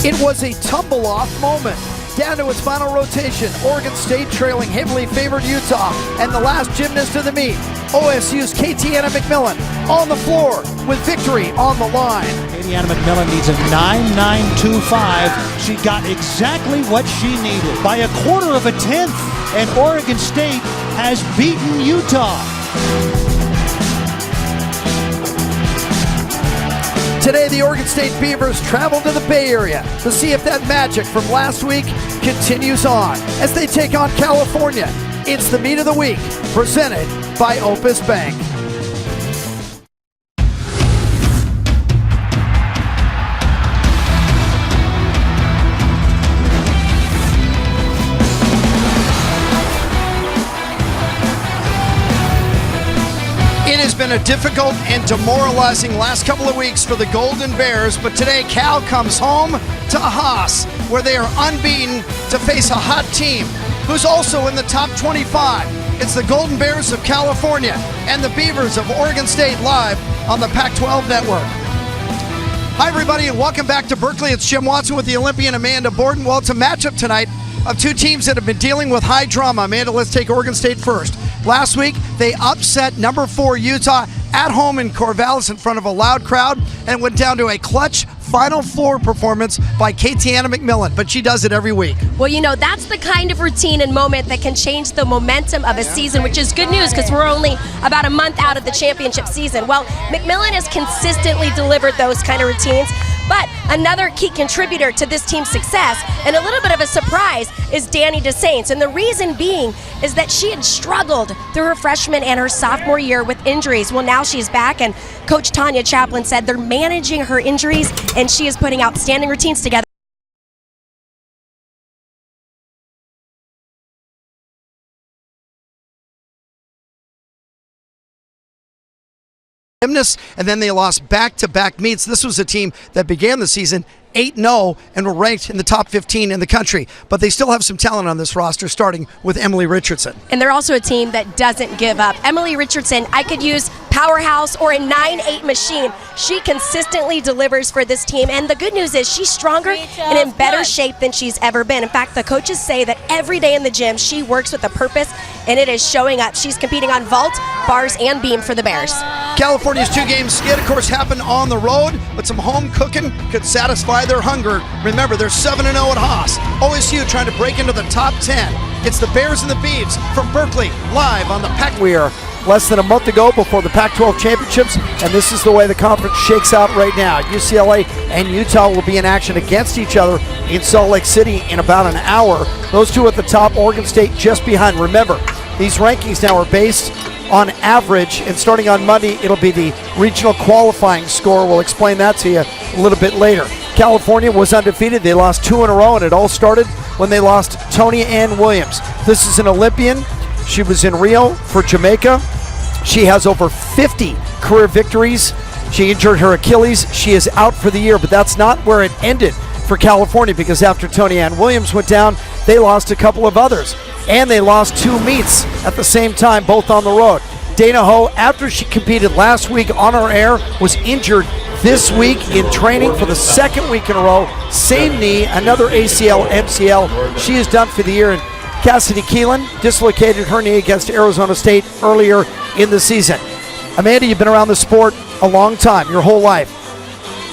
It was a tumble-off moment. Down to its final rotation, Oregon State trailing heavily favored Utah, and the last gymnast of the meet, OSU's Katiana McMillan, on the floor with victory on the line. Katiana McMillan needs a 9.925. She got exactly what she needed by a quarter of a tenth, and Oregon State has beaten Utah. Today, the Oregon State Beavers travel to the Bay Area to see if that magic from last week continues on as they take on California. It's the meet of the week, presented by Opus Bank. It has been a difficult and demoralizing last couple of weeks for the Golden Bears, but today Cal comes home to Haas, where they are unbeaten to face a hot team who's also in the top 25. It's the Golden Bears of California and the Beavers of Oregon State, live on the Pac-12 Network. Hi everybody, and welcome back to Berkeley. It's Jim Watson with the Olympian Amanda Borden. Well, it's a matchup tonight of two teams that have been dealing with high drama. Amanda, let's take Oregon State first. Last week, they upset number 4 Utah at home in Corvallis in front of a loud crowd and went down to a clutch Final Four performance by Katiana McMillan, but she does it every week. Well, you know, that's the kind of routine and moment that can change the momentum of a season, which is good news because we're only about a month out of the championship season. Well, McMillan has consistently delivered those kind of routines, but another key contributor to this team's success, and a little bit of a surprise, is Danny DeSaints. And the reason being is that she had struggled through her freshman and her sophomore year with injuries. Well, now she's back, and Coach Tanya Chaplin said they're managing her injuries, and she is putting outstanding routines together. And then they lost back-to-back meets. This was a team that began the season 8-0 and were ranked in the top 15 in the country. But they still have some talent on this roster, starting with Emily Richardson. And they're also a team that doesn't give up. Emily Richardson, I could use powerhouse or a 9-8 machine. She consistently delivers for this team. And the good news is she's stronger and in better shape than she's ever been. In fact, the coaches say that every day in the gym she works with a purpose, and it is showing up. She's competing on vault, bars, and beam for the Bears. California's 2-game skid, of course, happened on the road, but some home cooking could satisfy their hunger. Remember, they're 7-0 at Haas. OSU trying to break into the top 10. It's the Bears and the Beavs from Berkeley, live on the Pac. We are less than a month ago before the Pac-12 championships, and this is the way the conference shakes out right now. UCLA and Utah will be in action against each other in Salt Lake City in about an hour. Those two at the top, Oregon State just behind. Remember, these rankings now are based on average, and starting on Monday, it'll be the regional qualifying score. We'll explain that to you a little bit later. California was undefeated. They lost 2 in a row, and it all started when they lost Tony Ann Williams. This is an Olympian. She was in Rio for Jamaica. She has over 50 career victories. She injured her Achilles. She is out for the year, but that's not where it ended for California, because after Tony Ann Williams went down, they lost a couple of others. And they lost 2 meets at the same time, both on the road. Dana Ho, after she competed last week on our air, was injured this week in training for the second week in a row. Same knee, another ACL, MCL. She is done for the year. And Cassidy Keelan dislocated her knee against Arizona State earlier in the season. Amanda, you've been around the sport a long time, your whole life.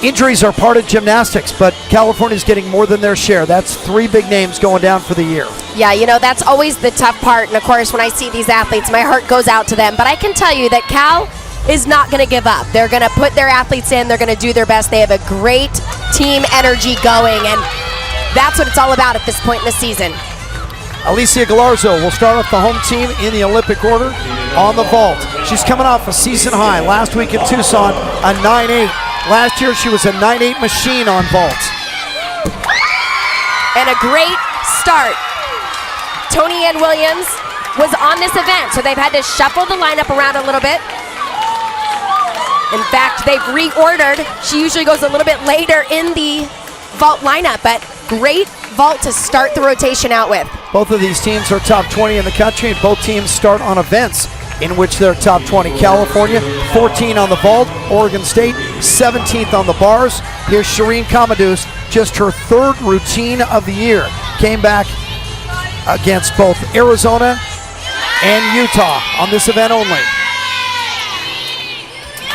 Injuries are part of gymnastics, but California's getting more than their share. That's 3 big names going down for the year. Yeah, you know, that's always the tough part. And of course, when I see these athletes, my heart goes out to them. But I can tell you that Cal is not going to give up. They're going to put their athletes in. They're going to do their best. They have a great team energy going, and that's what it's all about at this point in the season. Alicia Galarzo will start off the home team in the Olympic order on the vault. She's coming off a season high last week in Tucson, a 9-8. Last year, she was a 9-8 machine on vault. And a great start. Tony Ann Williams was on this event, so they've had to shuffle the lineup around a little bit. In fact, they've reordered. She usually goes a little bit later in the vault lineup, but great vault to start the rotation out with. Both of these teams are top 20 in the country, and both teams start on events in which they're top 20. California, 14 on the vault. Oregon State, 17th on the bars. Here's Shireen Commodus, just her third routine of the year. Came back against both Arizona and Utah on this event only.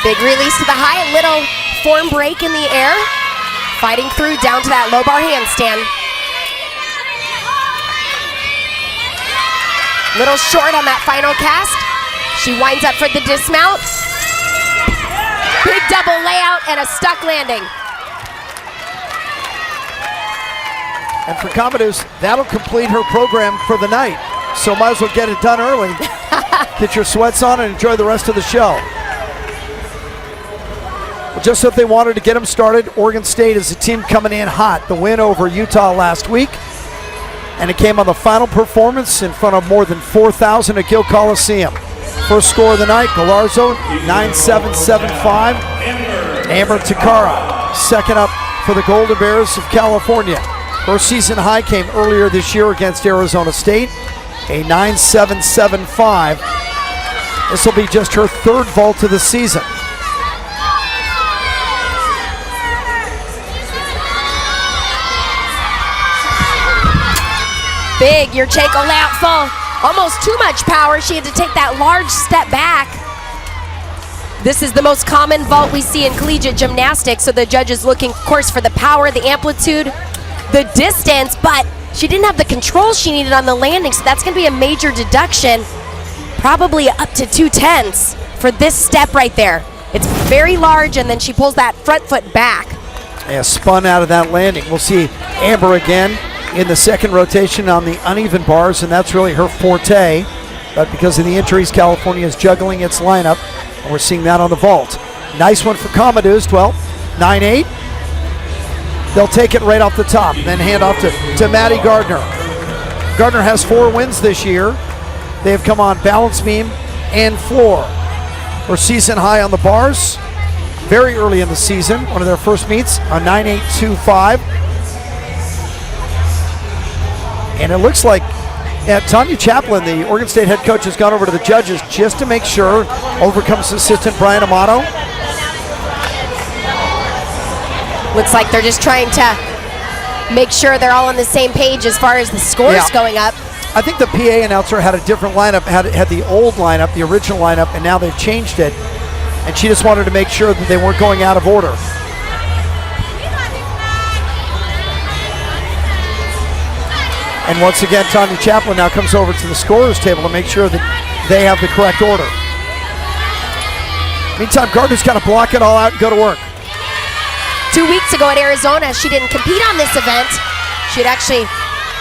Big release to the high, little form break in the air. Fighting through down to that low bar handstand. Little short on that final cast. She winds up for the dismount. Big double layout and a stuck landing. And for Commodus, that'll complete her program for the night. So might as well get it done early. Get your sweats on and enjoy the rest of the show. Well, just if they wanted to get them started, Oregon State is a team coming in hot. The win over Utah last week. And it came on the final performance in front of more than 4,000 at Gill Coliseum. First score of the night, Galarzo, 9-7-7-5. Amber Takara, second up for the Golden Bears of California. Her season high came earlier this year against Arizona State, a 9-7-7-5. This will be just her third vault of the season. Big Yurchenko layout full. Almost too much power. She had to take that large step back. This is the most common vault we see in collegiate gymnastics, so the judges looking, of course, for the power, the amplitude, the distance, but she didn't have the control she needed on the landing, so that's going to be a major deduction, probably up to 2/10 for this step right there. It's very large, and then she pulls that front foot back. Yeah, spun out of that landing. We'll see Amber again in the second rotation on the uneven bars, and that's really her forte. But because of the injuries, California is juggling its lineup, and we're seeing that on the vault. Nice one for Commodus, 9-8. They'll take it right off the top, then hand off to Maddie Gardner. Gardner has 4 wins this year. They have come on balance beam and floor. Her season high on the bars, very early in the season, one of their first meets, a 9-8-2-5. And it looks like Tanya Chaplin, the Oregon State head coach, has gone over to the judges just to make sure, overcomes assistant Brian Amato. Looks like they're just trying to make sure they're all on the same page as far as the scores going up. I think the PA announcer had a different lineup, had the old lineup, the original lineup, and now they've changed it. And she just wanted to make sure that they weren't going out of order. And once again, Tanya Chaplin now comes over to the scorer's table to make sure that they have the correct order. Meantime, Gardner's got to block it all out and go to work. 2 weeks ago at Arizona, she didn't compete on this event. She had actually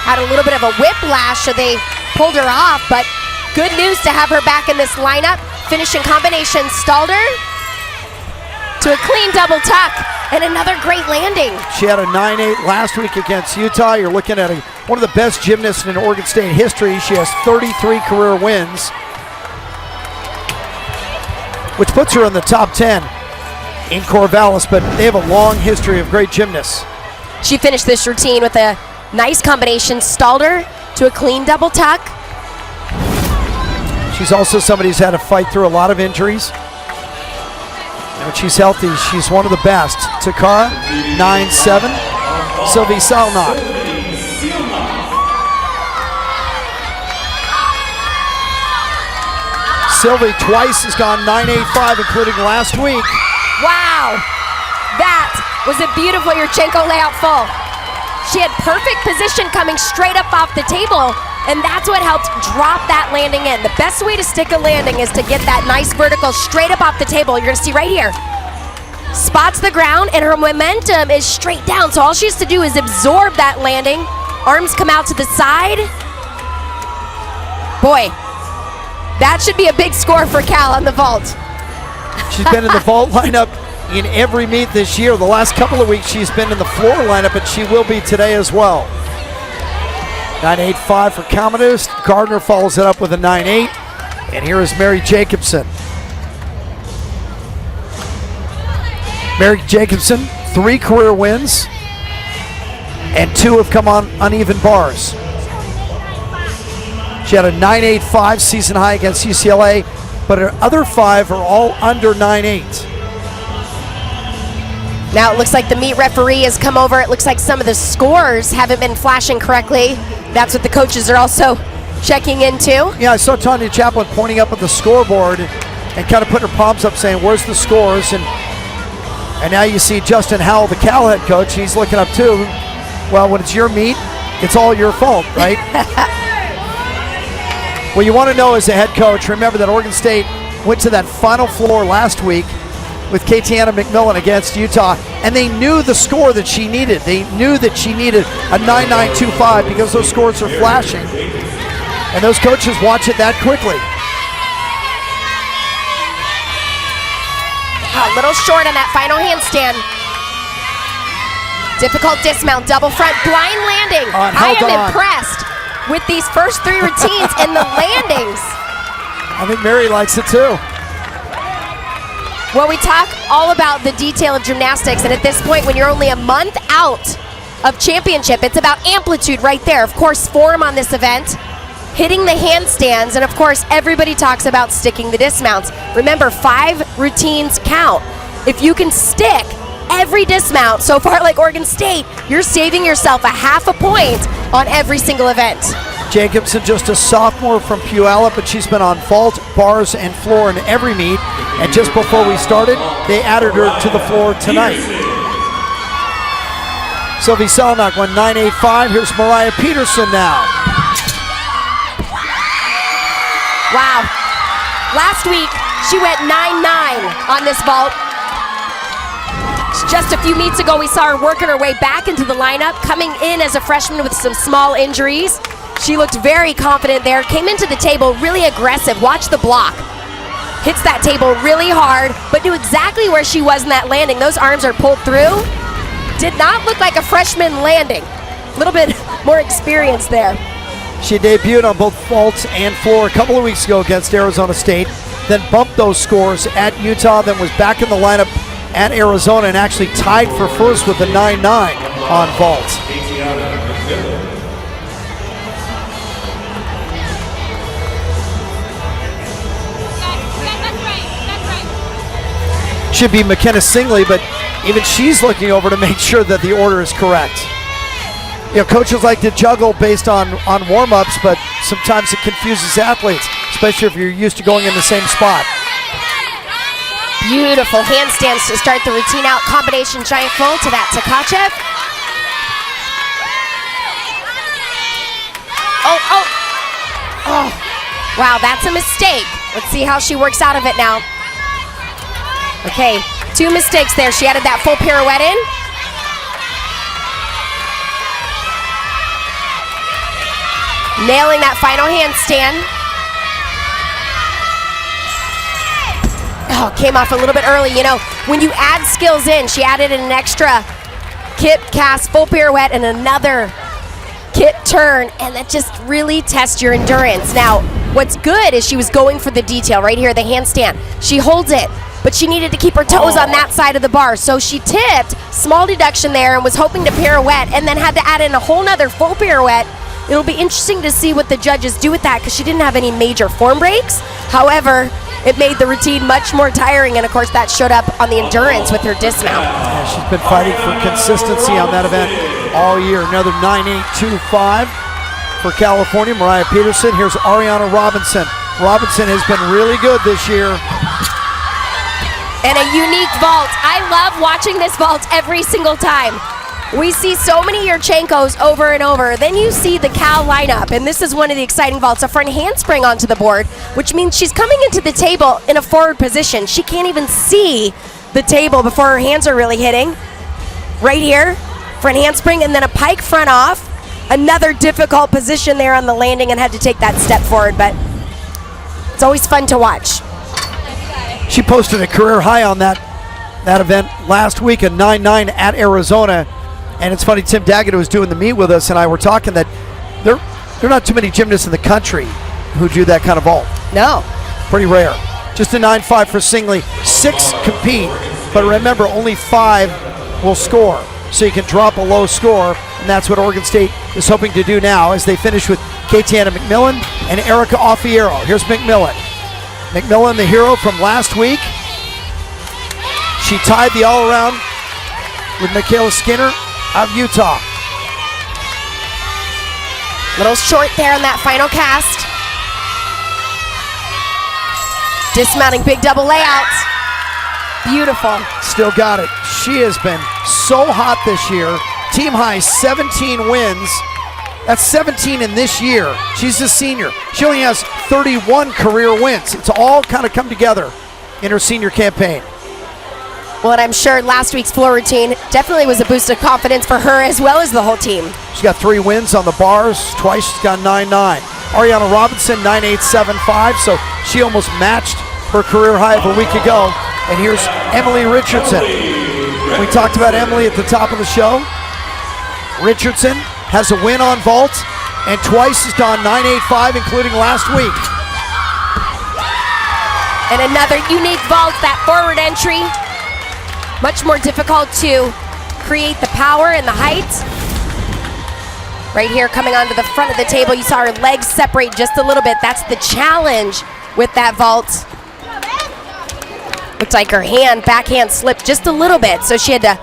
had a little bit of a whiplash, so they pulled her off, but good news to have her back in this lineup. Finishing combination, stalled her to a clean double tuck, and another great landing. She had a 9-8 last week against Utah. You're looking at one of the best gymnasts in Oregon State history. She has 33 career wins, which puts her in the top 10 in Corvallis, but they have a long history of great gymnasts. She finished this routine with a nice combination, stalled her to a clean double tuck. She's also somebody who's had to fight through a lot of injuries. And when she's healthy, she's one of the best. Takara, 9-7. Sylvie Salnot. Sylvie twice has gone 9-8-5, including last week. Wow, that was a beautiful Yurchenko layout full. She had perfect position coming straight up off the table, and that's what helped drop that landing in. The best way to stick a landing is to get that nice vertical straight up off the table. You're gonna see right here. Spots the ground, and her momentum is straight down, so all she has to do is absorb that landing. Arms come out to the side. Boy, that should be a big score for Cal on the vault. She's been in the vault lineup in every meet this year. The last couple of weeks she's been in the floor lineup, and she will be today as well. 9-8-5 for Commodus. Gardner follows it up with a 9-8. And here is Mary Jacobson. Mary Jacobson, 3 career wins, and 2 have come on uneven bars. She had a 9-8-5 season high against UCLA but her other 5 are all under 9.8. Now it looks like the meet referee has come over. It looks like some of the scores haven't been flashing correctly. That's what the coaches are also checking into. Yeah, I saw Tanya Chaplin pointing up at the scoreboard and kind of putting her palms up saying, where's the scores? And now you see Justin Howell, the Cal head coach, he's looking up too. Well, when it's your meet, it's all your fault, right? What you want to know as a head coach, remember that Oregon State went to that Final Four last week with Katiana McMillan against Utah, and they knew the score that she needed. They knew that she needed a 9.925 because those scores are flashing. And those coaches watch it that quickly. A little short on that final handstand. Difficult dismount, double front, blind landing. I am impressed with these first 3 routines and the landings. I think Mary likes it too. Well, we talk all about the detail of gymnastics, and at this point, when you're only a month out of championship, it's about amplitude right there. Of course, form on this event, hitting the handstands, and of course, everybody talks about sticking the dismounts. Remember, 5 routines count. If you can stick every dismount so far, like Oregon State, you're saving yourself a half a point on every single event. Jacobson, just a sophomore from Puyallup, but she's been on vault, bars, and floor in every meet. And just before we started, they added her to the floor tonight. Sylvie Selnock won 9.85. Here's Mariah Peterson now. Wow. Last week, she went 9.9 on this vault. Just a few meets ago, we saw her working her way back into the lineup, coming in as a freshman with some small injuries. She looked very confident there, came into the table really aggressive. Watch the block. Hits that table really hard, but knew exactly where she was in that landing. Those arms are pulled through. Did not look like a freshman landing. A little bit more experience there. She debuted on both vault and floor a couple of weeks ago against Arizona State, then bumped those scores at Utah, then was back in the lineup at Arizona and actually tied for first with a 9.9 on vault. Should be McKenna Singley, but even she's looking over to make sure that the order is correct. You know, coaches like to juggle based on warm-ups, but sometimes it confuses athletes, especially if you're used to going in the same spot. Beautiful handstands to start the routine out. Combination giant full to that Tkachev. Oh. Wow, that's a mistake. Let's see how she works out of it now. Okay, 2 mistakes there. She added that full pirouette in. Nailing that final handstand. Oh, came off a little bit early. You know, when you add skills in, she added an extra kip, cast, full pirouette, and another kip turn, and that just really tests your endurance. Now, what's good is she was going for the detail right here, the handstand. She holds it, but she needed to keep her toes on that side of the bar, so she tipped, small deduction there, and was hoping to pirouette, and then had to add in a whole nother full pirouette. It'll be interesting to see what the judges do with that, because she didn't have any major form breaks. However, it made the routine much more tiring, and of course that showed up on the endurance with her dismount. Yeah, she's been fighting for consistency on that event all year. Another 9.825 for California. Mariah Peterson. Here's Ariana Robinson. Robinson has been really good this year. And a unique vault. I love watching this vault every single time. We see so many Yurchenkos over and over. Then you see the Cal lineup, and this is one of the exciting vaults. A front handspring onto the board, which means she's coming into the table in a forward position. She can't even see the table before her hands are really hitting. Right here, front handspring, and then a pike front off. Another difficult position there on the landing, and had to take that step forward, but it's always fun to watch. She posted a career high on that event last week, a 9.9 at Arizona. And it's funny, Tim Daggett, who was doing the meet with us, and I were talking that there are not too many gymnasts in the country who do that kind of vault. No. Pretty rare. Just a 9.5 for Singley. 6 compete, but remember, only 5 will score. So you can drop a low score, and that's what Oregon State is hoping to do now as they finish with Katiana McMillan and Erica Offiero. Here's McMillan. McMillan, the hero from last week. She tied the all-around with Michaela Skinner of Utah. Little short there on that final cast. Dismounting big double layout. Beautiful. Still got it. She has been so hot this year. Team high 17 wins. That's 17 in this year. She's a senior. She only has 31 career wins. It's all kind of come together in her senior campaign. Well, and I'm sure last week's floor routine definitely was a boost of confidence for her as well as the whole team. She's got 3 wins on the bars. Twice she's got 9-9. Ariana Robinson, 9.875, so she almost matched her career high of a week ago. And here's Emily Richardson. We talked about Emily at the top of the show. Richardson has a win on vault and twice has gone 9.85, including last week. And another unique vault, that forward entry. Much more difficult to create the power and the height. Right here, coming onto the front of the table, you saw her legs separate just a little bit. That's the challenge with that vault. Looked like her backhand slipped just a little bit, so she had to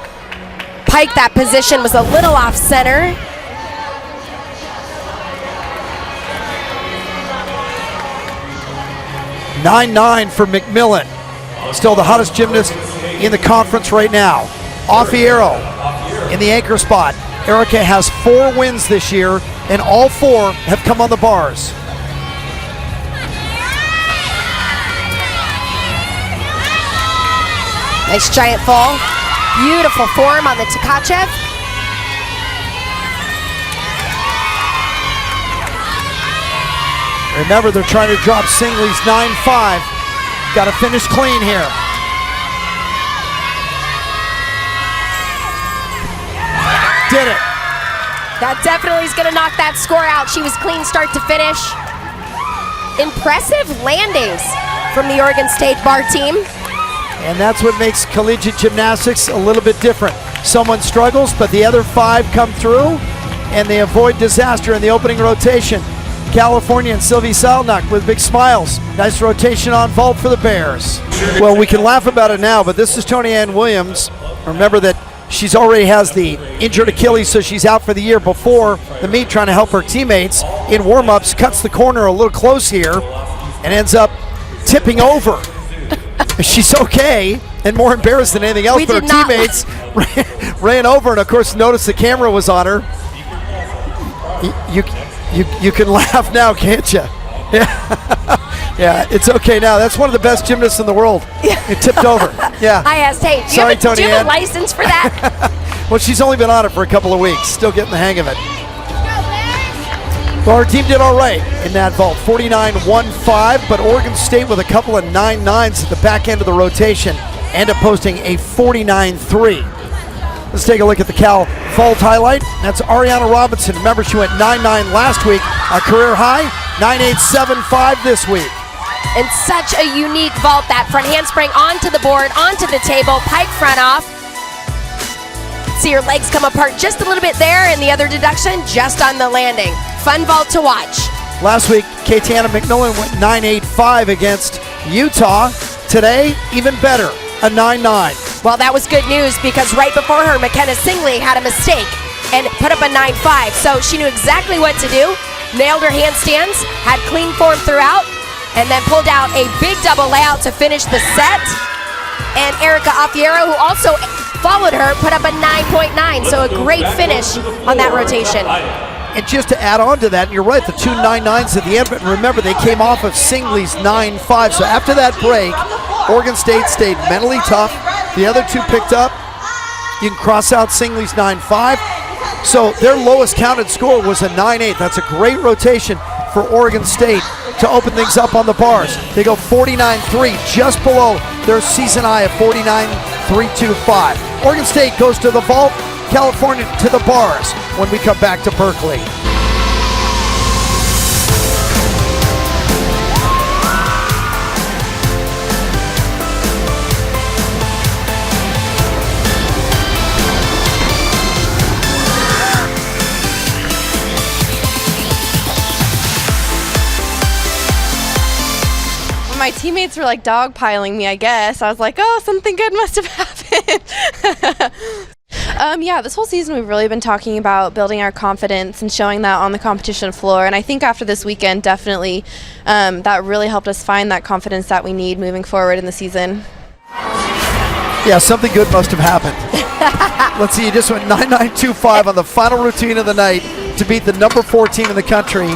pike that position, was a little off center. (9-9) for McMillan. Still the hottest gymnast in the conference right now. Offiero in the anchor spot. Erica has 4 wins this year, and all 4 have come on the bars. Nice giant fall. Beautiful form on the Tkachev. Remember, they're trying to drop Singley's 9.5. Got to finish clean here. Did it. That definitely is going to knock that score out. She was clean start to finish. Impressive landings from the Oregon State bar team. And that's what makes collegiate gymnastics a little bit different. Someone struggles, but the other 5 come through, and they avoid disaster in the opening rotation. California and Sylvie Salnak with big smiles. Nice rotation on vault for the Bears. Well, we can laugh about it now, but this is Tony Ann Williams. Remember that she's already has the injured Achilles, so she's out for the year. Before the meet, trying to help her teammates in warm-ups, cuts the corner a little close here and ends up tipping over. She's okay and more embarrassed than anything else, but her teammates ran over and, of course, noticed the camera was on her. You can laugh now, can't you? Yeah. Yeah, it's okay now. That's one of the best gymnasts in the world. It tipped over. Yeah. I asked, hey, do you have a license for that? Well, she's only been on it for a couple of weeks. Still getting the hang of it. Well, our team did all right in that vault, 49.15, but Oregon State with a couple of 9.9s at the back end of the rotation, end up posting a 49.3. Let's take a look at the Cal vault highlight. That's Ariana Robinson. Remember, she went 9.9 last week, a career high, 9.875 this week. And such a unique vault, that front handspring onto the board, onto the table, pike front off. See her legs come apart just a little bit there, and the other deduction just on the landing. Fun vault to watch. Last week, Katiana McMillan went 9.85 against Utah. Today, even better, a 9.9. Well, that was good news because right before her, McKenna Singley had a mistake and put up a 9.5. So she knew exactly what to do, nailed her handstands, had clean form throughout, and then pulled out a big double layout to finish the set. And Erica Offiero, who also followed her, put up a 9.9. So a great finish on that rotation. And just to add on to that, and you're right, the 2 9.9s at the end, but remember, they came off of Singley's 9.5. So after that break, Oregon State stayed mentally tough. The other 2 picked up. You can cross out Singley's 9.5. So their lowest counted score was a 9.8. That's a great rotation for Oregon State to open things up on the bars. They go 49.3, just below their season high of 49.325. Oregon State goes to the vault, California to the bars when we come back to Berkeley. My my teammates were like dogpiling me, I guess. I was like, oh, something good must have happened. Yeah, this whole season we've really been talking about building our confidence and showing that on the competition floor. And I think after this weekend, definitely that really helped us find that confidence that we need moving forward in the season. Yeah, something good must have happened. Let's see, you just went 9.925 on the final routine of the night to beat the number 4 team in the country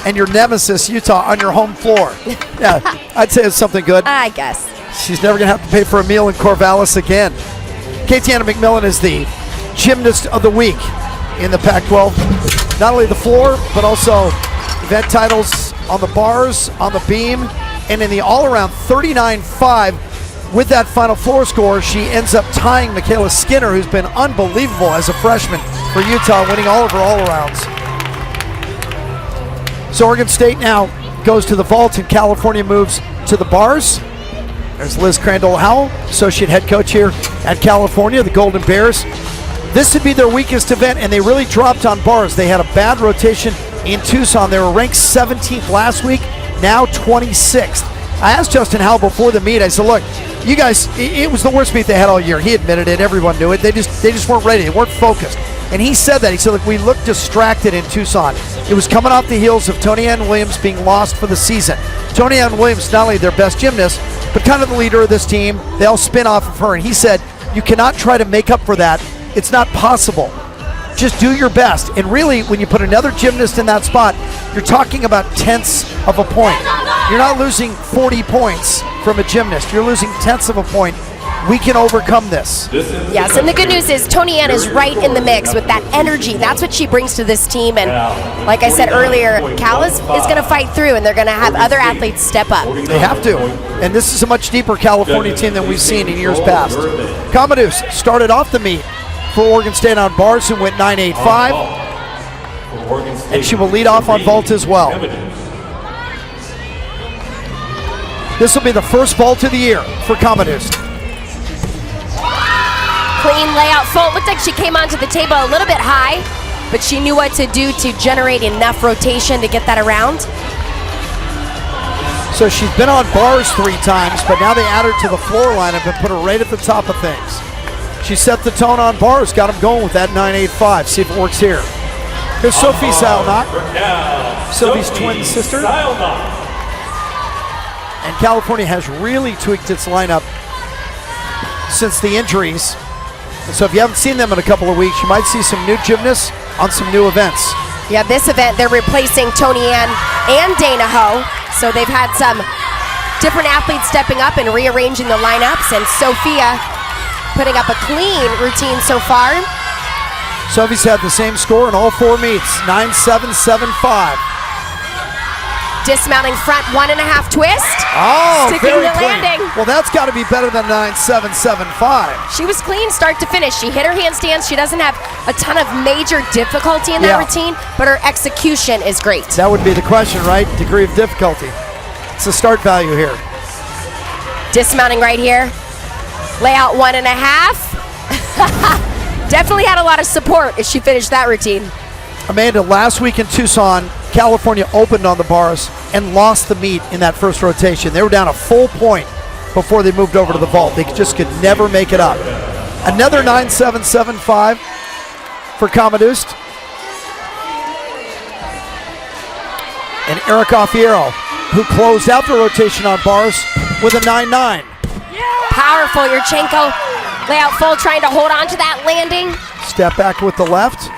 and your nemesis, Utah, on your home floor. Yeah, I'd say it's something good. I guess. She's never going to have to pay for a meal in Corvallis again. Katiana McMillan is the gymnast of the week in the Pac-12. Not only the floor, but also event titles on the bars, on the beam, and in the all-around 39.5. With that final floor score, she ends up tying Michaela Skinner, who's been unbelievable as a freshman for Utah, winning all of her all-arounds. So Oregon State now goes to the vault, and California moves to the bars. There's Liz Crandall-Howell, associate head coach here at California, the Golden Bears. This would be their weakest event, and they really dropped on bars. They had a bad rotation in Tucson. They were ranked 17th last week, now 26th. I asked Justin Howell before the meet, I said, look, you guys, it was the worst meet they had all year. He admitted it, everyone knew it. They just weren't ready, they weren't focused. And he said that, he said, look, we looked distracted in Tucson. It was coming off the heels of Tony Ann Williams being lost for the season. Tony Ann Williams, not only their best gymnast, but kind of the leader of this team. They all spin off of her, and he said, you cannot try to make up for that. It's not possible. Just do your best. And really, when you put another gymnast in that spot, you're talking about tenths of a point. You're not losing 40 points from a gymnast. You're losing tenths of a point. We can overcome this. Yes, and the good news is Tony Ann is right in the mix with that energy. That's what she brings to this team. And like I said earlier, Cal is going to fight through, and they're going to have other athletes step up. They have to. And this is a much deeper California team than we've seen in years past. Commodus started off the meet for Oregon State on bars and went 9.85. And she will lead off on vault as well. This will be the first vault of the year for Commodus. Clean layout full. Looked like she came onto the table a little bit high, but she knew what to do to generate enough rotation to get that around. So she's been on bars 3 times, but now they add her to the floor lineup and put her right at the top of things. She set the tone on bars, got them going with that 9.85. See if it works here. Here's Sophie Salnock, Sophie's twin sister. And California has really tweaked its lineup since the injuries. And so if you haven't seen them in a couple of weeks, you might see some new gymnasts on some new events. Yeah, this event, they're replacing Tony Ann and Dana Ho. So they've had some different athletes stepping up and rearranging the lineups. And Sophia putting up a clean routine so far. Sophie's had the same score in all 4 meets, 9.775. Dismounting front 1.5 twist. Oh, sticking very the clean. landing. Well, that's got to be better than 9.775. She was clean start to finish. She hit her handstands. She doesn't have a ton of major difficulty in that routine, but her execution is great. That would be the question, right? Degree of difficulty. It's the start value here. Dismounting right here. Layout 1.5. Definitely had a lot of support as she finished that routine. Amanda, last week in Tucson, California opened on the bars and lost the meet in that first rotation. They were down a full point before they moved over to the vault. They just could never make it up. Another 9.775 for Commodus. And Erica Fierro, who closed out the rotation on bars with a 9.9. Powerful, Yurchenko. Layout full, trying to hold on to that landing. Step back with the left.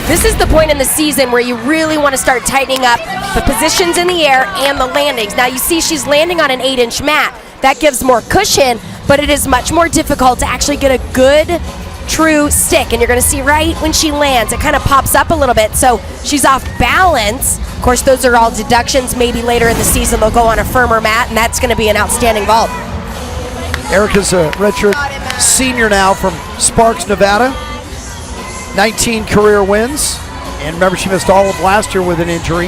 This is the point in the season where you really want to start tightening up the positions in the air and the landings. Now you see she's landing on an 8-inch mat. That gives more cushion, but it is much more difficult to actually get a good, true stick. And you're going to see right when she lands, it kind of pops up a little bit. So she's off balance. Of course, those are all deductions. Maybe later in the season they'll go on a firmer mat, and that's going to be an outstanding vault. Erica's a redshirt senior now from Sparks, Nevada. 19 career wins. And remember, she missed all of last year with an injury.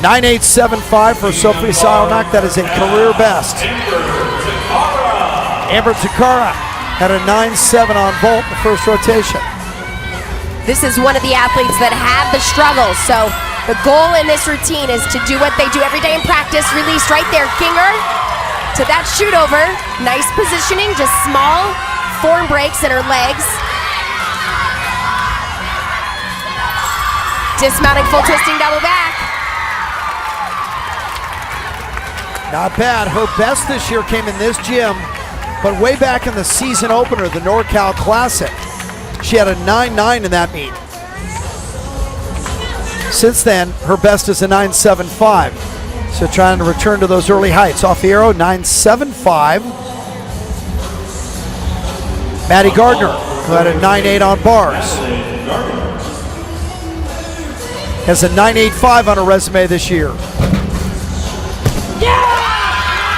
9.875 for Sophie Salnock. That is a career best. Amber Takara had a 9.7 on vault in the first rotation. This is one of the athletes that had the struggles, so The goal in this routine is to do what they do every day in practice. Release right there, Ginger to that shoot over. Nice positioning, just small form breaks in her legs. Dismounting full twisting double back. Not bad. Her best this year came in this gym, but way back in the season opener, the NorCal Classic, she had a 9.9 in that meet. Since then, her best is a 9.75. So trying to return to those early heights. Off the arrow, 9.75. Maddie Gardner, who had a 9.8 on bars, has a 9.85 on her resume this year.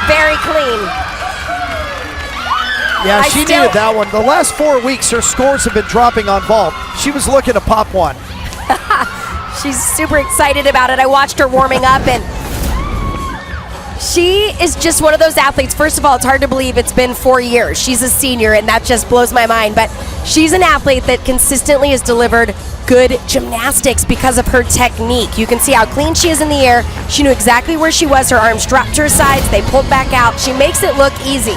Very clean. Yeah, she needed that one. The last 4 weeks, her scores have been dropping on vault. She was looking to pop one. She's super excited about it. I watched her warming up, and she is just one of those athletes. First of all, it's hard to believe it's been 4 years. She's a senior, and that just blows my mind. But she's an athlete that consistently has delivered good gymnastics because of her technique. You can see how clean she is in the air. She knew exactly where she was. Her arms dropped to her sides. They pulled back out. She makes it look easy.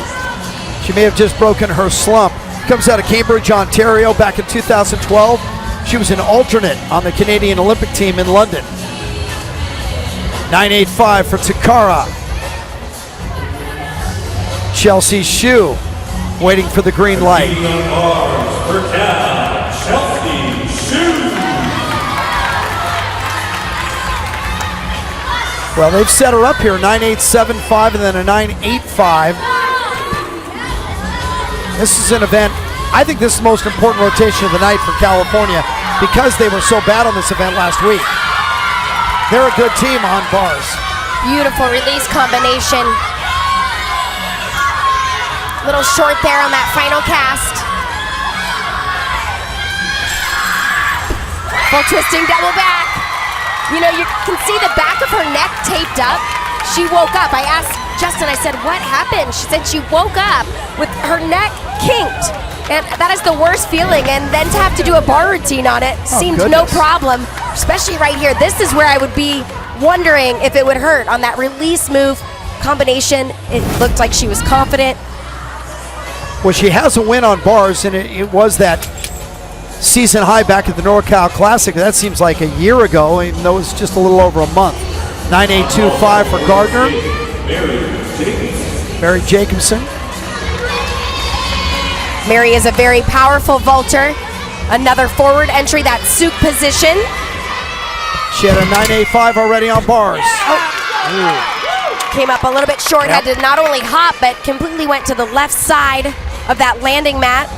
She may have just broken her slump. Comes out of Cambridge, Ontario, back in 2012. She was an alternate on the Canadian Olympic team in London. 9.85 for Takara. Chelsea Shu waiting for the green light. Well, they've set her up here, 9.875 and then a 9.85. This is an event, I think this is the most important rotation of the night for California because they were so bad on this event last week. They're a good team on bars. Beautiful release combination. Little short there on that final cast. Full twisting double back. You know, you can see the back of her neck taped up. She woke up. I asked Justin, I said, what happened? She said she woke up with her neck kinked. And that is the worst feeling. And then to have to do a bar routine on it seemed no problem, especially right here. This is where I would be wondering if it would hurt on that release move combination. It looked like she was confident. Well, she has a win on bars, and it was that season high back at the NorCal Classic. That seems like a year ago, and that was just a little over a month. 9.825 for Gardner. Mary Jacobson. Mary is a very powerful vaulter. Another forward entry, that Souk position. She had a 9.85 already on bars. Came up a little bit short, had to not only hop, but completely went to the left side of that landing mat.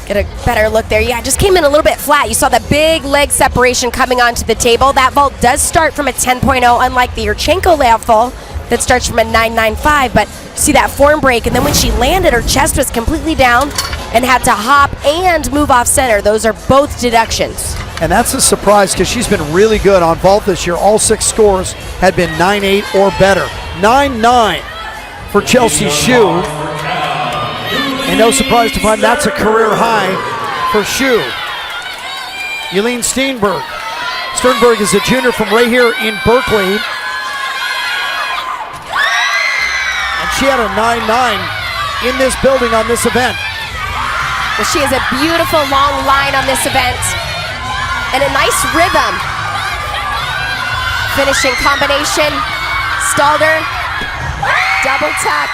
Get a better look there. Yeah, just came in a little bit flat. You saw the big leg separation coming onto the table. That vault does start from a 10.0, unlike the Yurchenko level that starts from a 9.95, but see that form break, and then when she landed, her chest was completely down and had to hop and move off center. Those are both deductions. And that's a surprise because she's been really good on vault this year. All 6 scores had been 9.8 or better. 9.9 for Chelsea Shu. And no surprise to find that's a career high for Shu. Eileen Sternberg. Sternberg is a junior from right here in Berkeley. And she had a 9.9 in this building on this event. Well, she has a beautiful long line on this event and a nice rhythm. Finishing combination, stalled her, double tuck.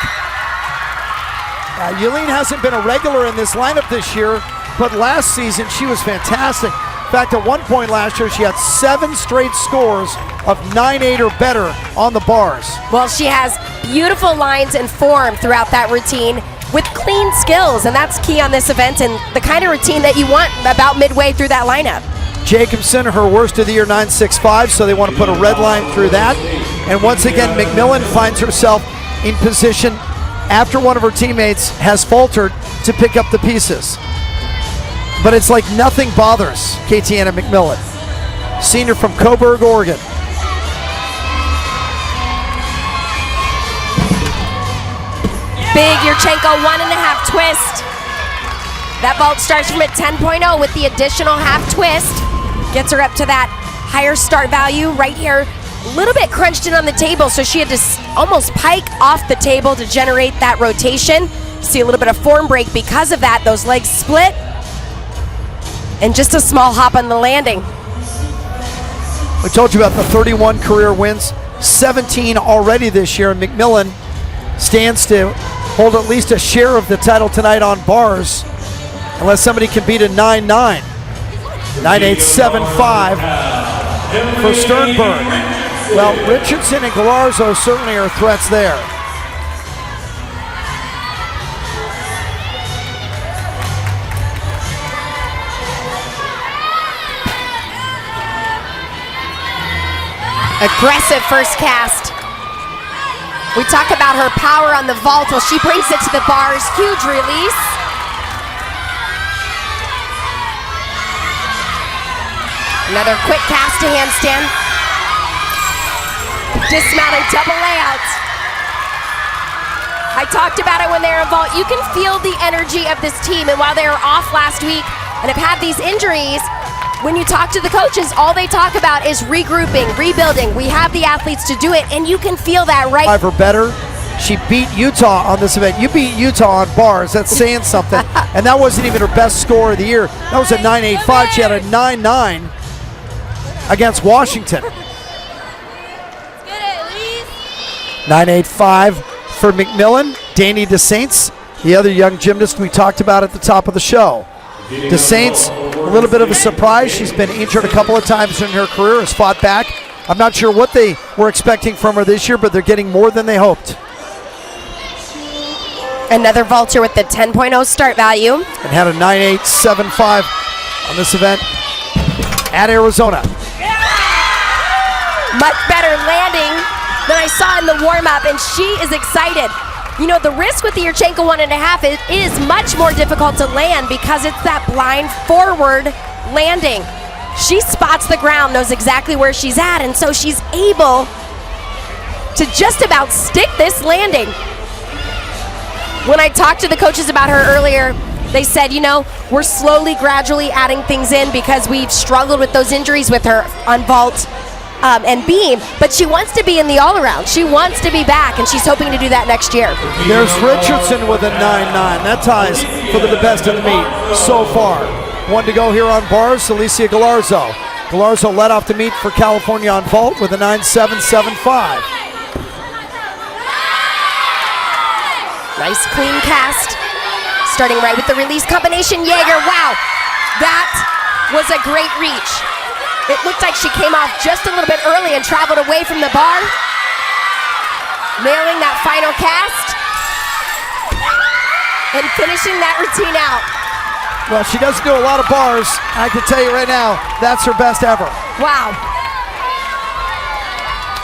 Eileen hasn't been a regular in this lineup this year, but last season she was fantastic. In fact, at one point last year, she had 7 straight scores of 9.8 or better on the bars. Well, she has beautiful lines and form throughout that routine with clean skills, and that's key on this event and the kind of routine that you want about midway through that lineup. Jacobson, her worst of the year, 9.65, so they want to put a red line through that. And once again, McMillan finds herself in position after one of her teammates has faltered to pick up the pieces. But it's like nothing bothers Katiana McMillan, senior from Coburg, Oregon. Big Yurchenko 1.5 twist. That vault starts from a 10.0 with the additional half twist. Gets her up to that higher start value right here. A little bit crunched in on the table, so she had to almost pike off the table to generate that rotation. See a little bit of form break because of that. Those legs split. And just a small hop on the landing. We told you about the 31 career wins, 17 already this year, and McMillan stands to hold at least a share of the title tonight on bars, unless somebody can beat a 9-9. 9.875 for Sternberg. Well, Richardson and Galarzo certainly are threats there. Aggressive first cast. We talk about her power on the vault. Well, she brings it to the bars. Huge release. Another quick cast to handstand. Dismount and double layout. I talked about it when they were in vault. You can feel the energy of this team, and while they were off last week and have had these injuries, when you talk to the coaches, all they talk about is regrouping, rebuilding. We have the athletes to do it, and you can feel that right. Or better, she beat Utah on this event. You beat Utah on bars. That's saying something. And that wasn't even her best score of the year. That was a 9.85. She had a 9.9 against Washington. 9.85 for McMillan. Danny DeSaints, the other young gymnast we talked about at the top of the show. DeSaints, a little bit of a surprise. She's been injured a couple of times in her career, has fought back. I'm not sure what they were expecting from her this year, but they're getting more than they hoped. Another vaulter with the 10.0 start value. And had a 9.875 on this event at Arizona. Much better landing than I saw in the warm-up, and she is excited. You know, the risk with the Yurchenko 1.5 is much more difficult to land because it's that blind forward landing. She spots the ground, knows exactly where she's at, and so she's able to just about stick this landing. When I talked to the coaches about her earlier, they said, you know, we're slowly, gradually adding things in because we've struggled with those injuries with her on vault and beam, but she wants to be in the all-around. She wants to be back, and she's hoping to do that next year. There's Richardson with a 9.9. That ties for the best of the meet so far. One to go here on bars, Alicia Galarzo. Galarzo led off the meet for California on vault with a 9.775. Nice clean cast. Starting right with the release combination. Jaeger, wow. That was a great reach. It looked like she came off just a little bit early and traveled away from the bar. Nailing that final cast. And finishing that routine out. Well, she doesn't do a lot of bars. I can tell you right now, that's her best ever. Wow.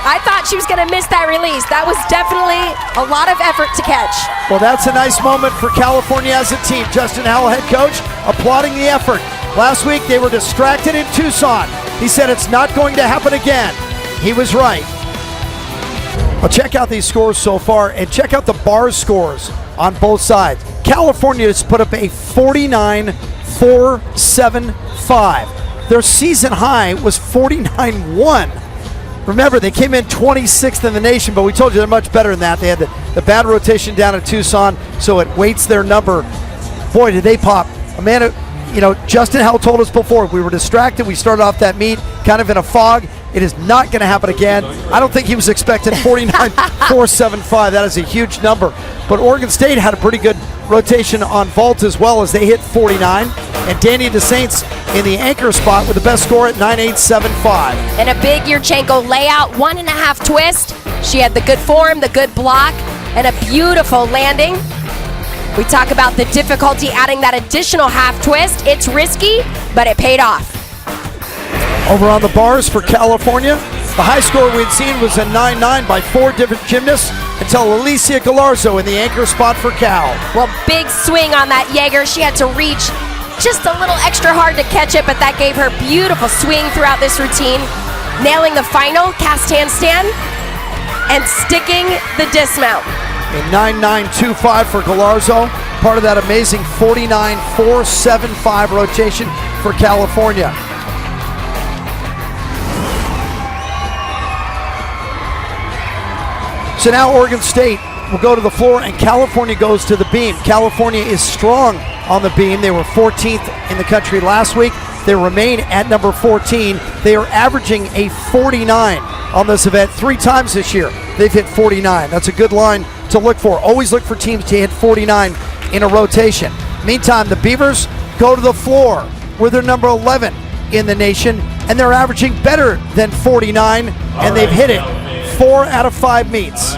I thought she was going to miss that release. That was definitely a lot of effort to catch. Well, that's a nice moment for California as a team. Justin Howell, head coach, applauding the effort. Last week, they were distracted in Tucson. He said it's not going to happen again. He was right. Well, check out these scores so far, and check out the bar scores on both sides. California has put up a 49.475. Their season high was 49.1. Remember, they came in 26th in the nation, but we told you they're much better than that. They had the bad rotation down at Tucson, so it weights their number. Boy, did they pop. Amanda, you know, Justin Howell told us before, we were distracted. We started off that meet kind of in a fog. It is not going to happen again. I don't think he was expecting 49.475. That is a huge number. But Oregon State had a pretty good rotation on vault as well, as they hit 49. And Danny DeSaints in the anchor spot with the best score at 9.875. And a big Yurchenko layout, 1.5 twist. She had the good form, the good block, and a beautiful landing. We talk about the difficulty adding that additional half twist. It's risky, but it paid off. Over on the bars for California, the high score we'd seen was a 9.9 by 4 different gymnasts until Alicia Galarzo in the anchor spot for Cal. Well, big swing on that Jaeger. She had to reach just a little extra hard to catch it, but that gave her beautiful swing throughout this routine. Nailing the final cast handstand and sticking the dismount. A 9.925 for Galarzo, part of that amazing 49.475 rotation for California. So now Oregon State will go to the floor and California goes to the beam. California is strong on the beam. They were 14th in the country last week. They remain at number 14. They are averaging a 49 on this event 3 times this year. They've hit 49. That's a good line to look for. Always look for teams to hit 49 in a rotation. Meantime, the Beavers go to the floor where they're number 11 in the nation, and they're averaging better than 49, and they've hit it 4 out of 5 meets.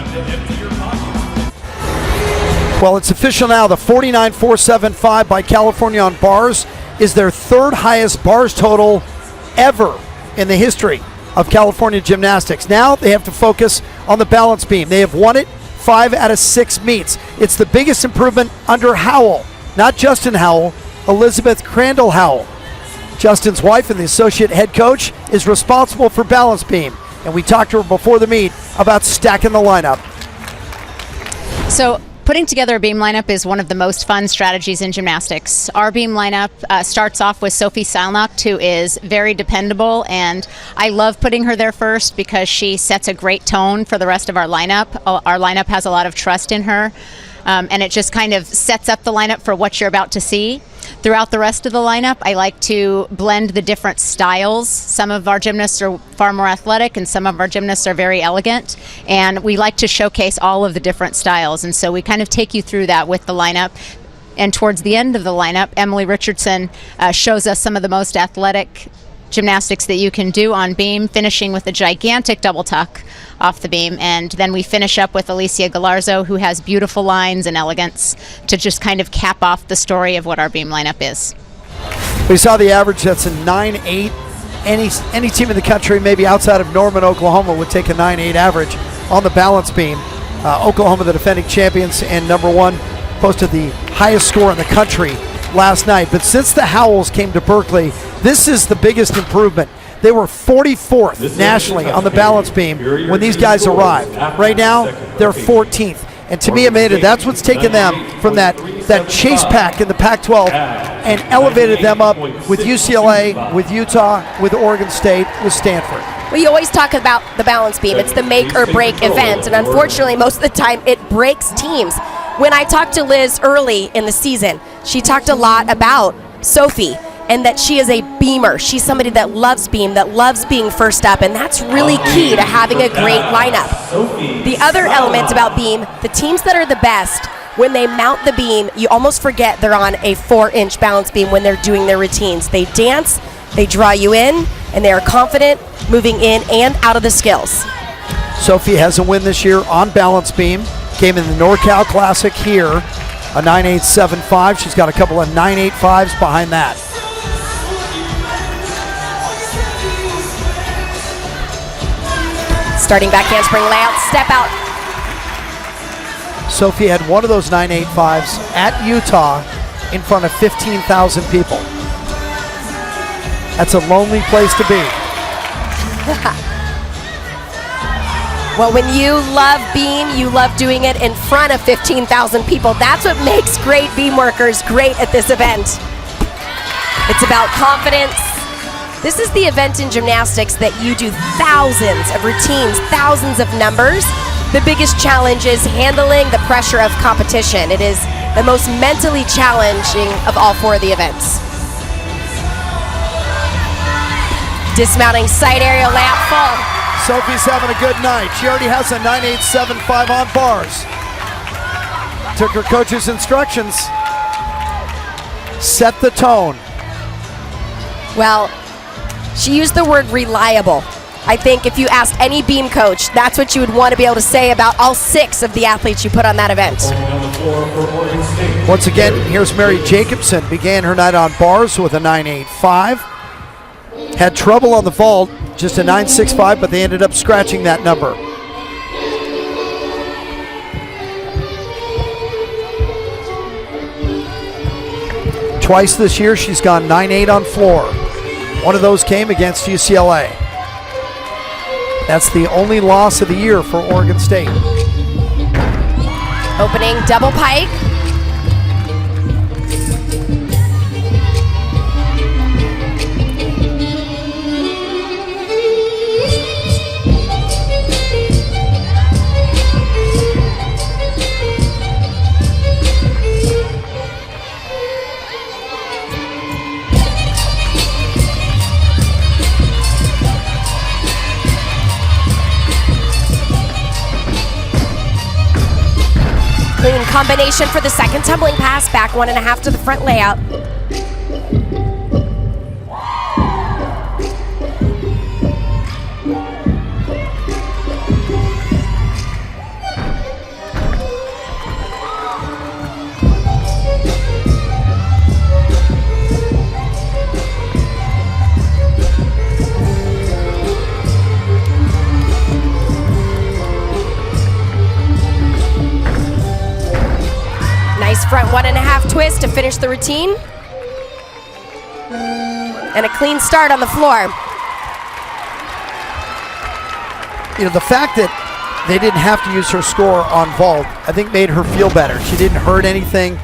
Well, it's official now. The 49.475 by California on bars is their 3rd highest bars total ever in the history of California gymnastics. Now they have to focus on the balance beam. They have won it 5 out of 6 meets. It's the biggest improvement under Howell, not Justin Howell, Elizabeth Crandall Howell. Justin's wife and the associate head coach is responsible for balance beam. And we talked to her before the meet about stacking the lineup. So putting together a beam lineup is one of the most fun strategies in gymnastics. Our beam lineup starts off with Sophie Salnacht, who is very dependable, and I love putting her there first because she sets a great tone for the rest of our lineup. Our lineup has a lot of trust in her, and it just kind of sets up the lineup for what you're about to see. Throughout the rest of the lineup, I like to blend the different styles. Some of our gymnasts are far more athletic and some of our gymnasts are very elegant, and we like to showcase all of the different styles, and so we kind of take you through that with the lineup. And towards the end of the lineup, Emily Richardson shows us some of the most athletic gymnastics that you can do on beam, finishing with a gigantic double tuck off the beam. And then we finish up with Alicia Galarzo, who has beautiful lines and elegance to just kind of cap off the story of what our beam lineup is. We saw the average. That's a 9.8. Any team in the country, maybe outside of Norman, Oklahoma, would take a 9.8 average on the balance beam. Oklahoma, the defending champions and number 1, posted the highest score in the country last night. But since the Howells came to Berkeley, this is the biggest improvement. They were 44th nationally on the balance beam when these guys arrived. Right now, they're 14th. And to me, Amanda, that's what's taken them from that chase pack in the Pac-12 and elevated them up with UCLA, with Utah, with Oregon State, with Stanford. We always talk about the balance beam. It's the make or break event, and unfortunately, most of the time, it breaks teams. When I talked to Liz early in the season, she talked a lot about Sophie and that she is a beamer. She's somebody that loves beam, that loves being first up, and that's really key to having a great lineup. The other element about beam, the teams that are the best, when they mount the beam, you almost forget they're on a 4-inch balance beam when they're doing their routines. They dance, they draw you in, and they are confident moving in and out of the skills. Sophie has a win this year on balance beam. Came in the NorCal Classic here, a 9.875. She's got a couple of 9.85s behind that. Starting back handspring layout, step out. Sophie had one of those 9.85s at Utah in front of 15,000 people. That's a lonely place to be. Well, when you love beam, you love doing it in front of 15,000 people. That's what makes great beam workers great at this event. It's about confidence. This is the event in gymnastics that you do thousands of routines, thousands of numbers. The biggest challenge is handling the pressure of competition. It is the most mentally challenging of all 4 of the events. Dismounting side aerial layup full. Sophie's having a good night. She already has a 9.875 on bars. Took her coach's instructions. Set the tone. Well, she used the word reliable. I think if you asked any beam coach, that's what you would want to be able to say about all 6 of the athletes you put on that event. Once again, here's Mary Jacobson. Began her night on bars with a 9.85. Had trouble on the vault, just a 9.65, but they ended up scratching that number. Twice this year, she's gone 9.8 on floor. One of those came against UCLA. That's the only loss of the year for Oregon State. Opening double pike. Clean combination for the second tumbling pass, back 1.5 to the front layout. Nice front 1.5 twist to finish the routine. And a clean start on the floor. You know, the fact that they didn't have to use her score on vault, I think made her feel better. She didn't hurt anything.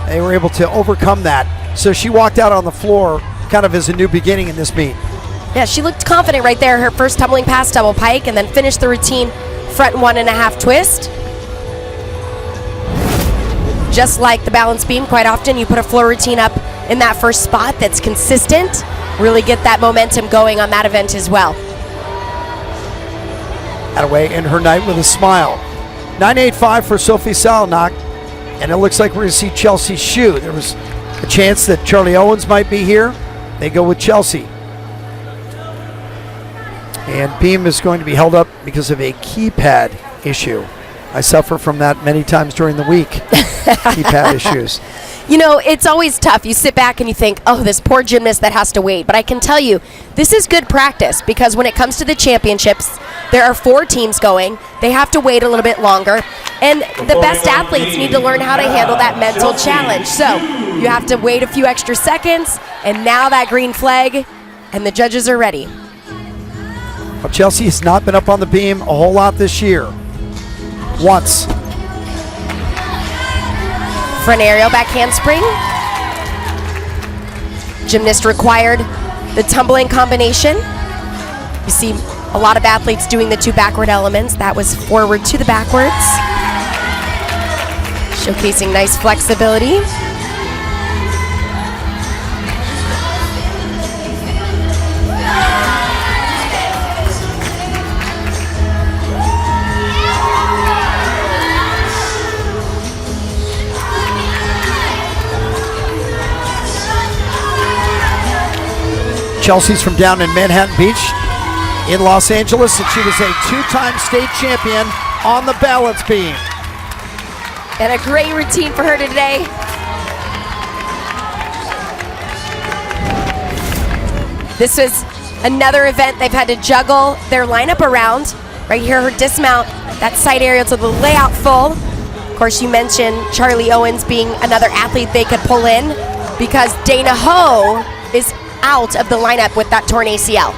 They were able to overcome that. So she walked out on the floor kind of as a new beginning in this meet. Yeah, she looked confident right there. Her first tumbling pass double pike, and then finished the routine front 1.5 twist. Just like the balance beam, quite often you put a floor routine up in that first spot that's consistent. Really get that momentum going on that event as well. Away in her night with a smile. 9.85 for Sophie Salnak, and it looks like we're going to see Chelsea Shue. There was a chance that Charlie Owens might be here. They go with Chelsea. And beam is going to be held up because of a keypad issue. I suffer from that many times during the week. Keypad issues. You know, it's always tough. You sit back and you think, oh, this poor gymnast that has to wait. But I can tell you, this is good practice, because when it comes to the championships, there are 4 teams going. They have to wait a little bit longer. And the best athletes need to learn how to handle that mental challenge. So you have to wait a few extra seconds, and now that green flag, and the judges are ready. Well, Chelsea has not been up on the beam a whole lot this year. Once. Front aerial back handspring. Gymnast required the tumbling combination. You see a lot of athletes doing the 2 backward elements. That was forward to the backwards. Showcasing nice flexibility. Chelsea's from down in Manhattan Beach in Los Angeles, and she was a 2-time state champion on the balance beam. And a great routine for her today. This was another event they've had to juggle their lineup around. Right here, her dismount, that side aerial to the layout full. Of course, you mentioned Charlie Owens being another athlete they could pull in, because Dana Ho is out of the lineup with that torn ACL.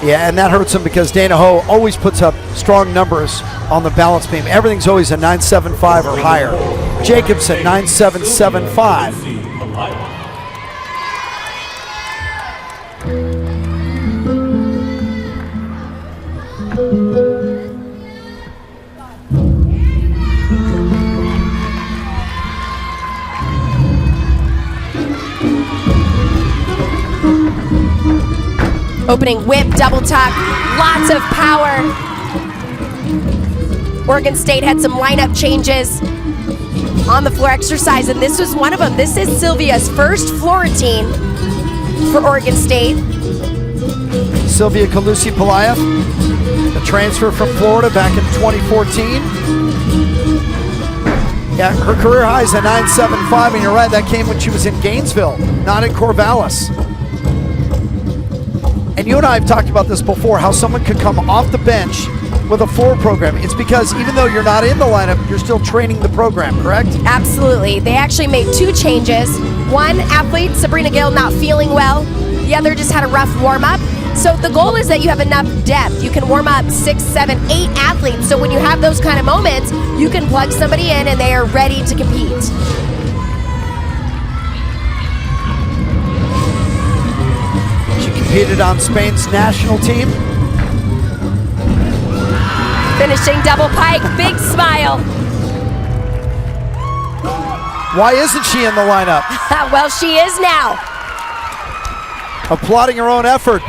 Yeah, and that hurts him, because Dana Ho always puts up strong numbers on the balance beam. Everything's always a 9.75 or higher. Jacobs at 9.775. Opening whip, double tuck, lots of power. Oregon State had some lineup changes on the floor exercise, and this was one of them. This is Sylvia's first floor routine for Oregon State. Sylvia Kalusi-Pelayev, the transfer from Florida back in 2014. Yeah, her career high is a 9.75, and you're right, that came when she was in Gainesville, not in Corvallis. And you and I have talked about this before, how someone could come off the bench with a floor program. It's because even though you're not in the lineup, you're still training the program, correct? Absolutely. They actually made 2 changes. One athlete, Sabrina Gill, not feeling well. The other just had a rough warm-up. So the goal is that you have enough depth. You can warm up 6, 7, 8 athletes. So when you have those kind of moments, you can plug somebody in and they are ready to compete. She competed on Spain's national team. Finishing double pike, big smile. Why isn't she in the lineup? Well, she is now. Applauding her own effort.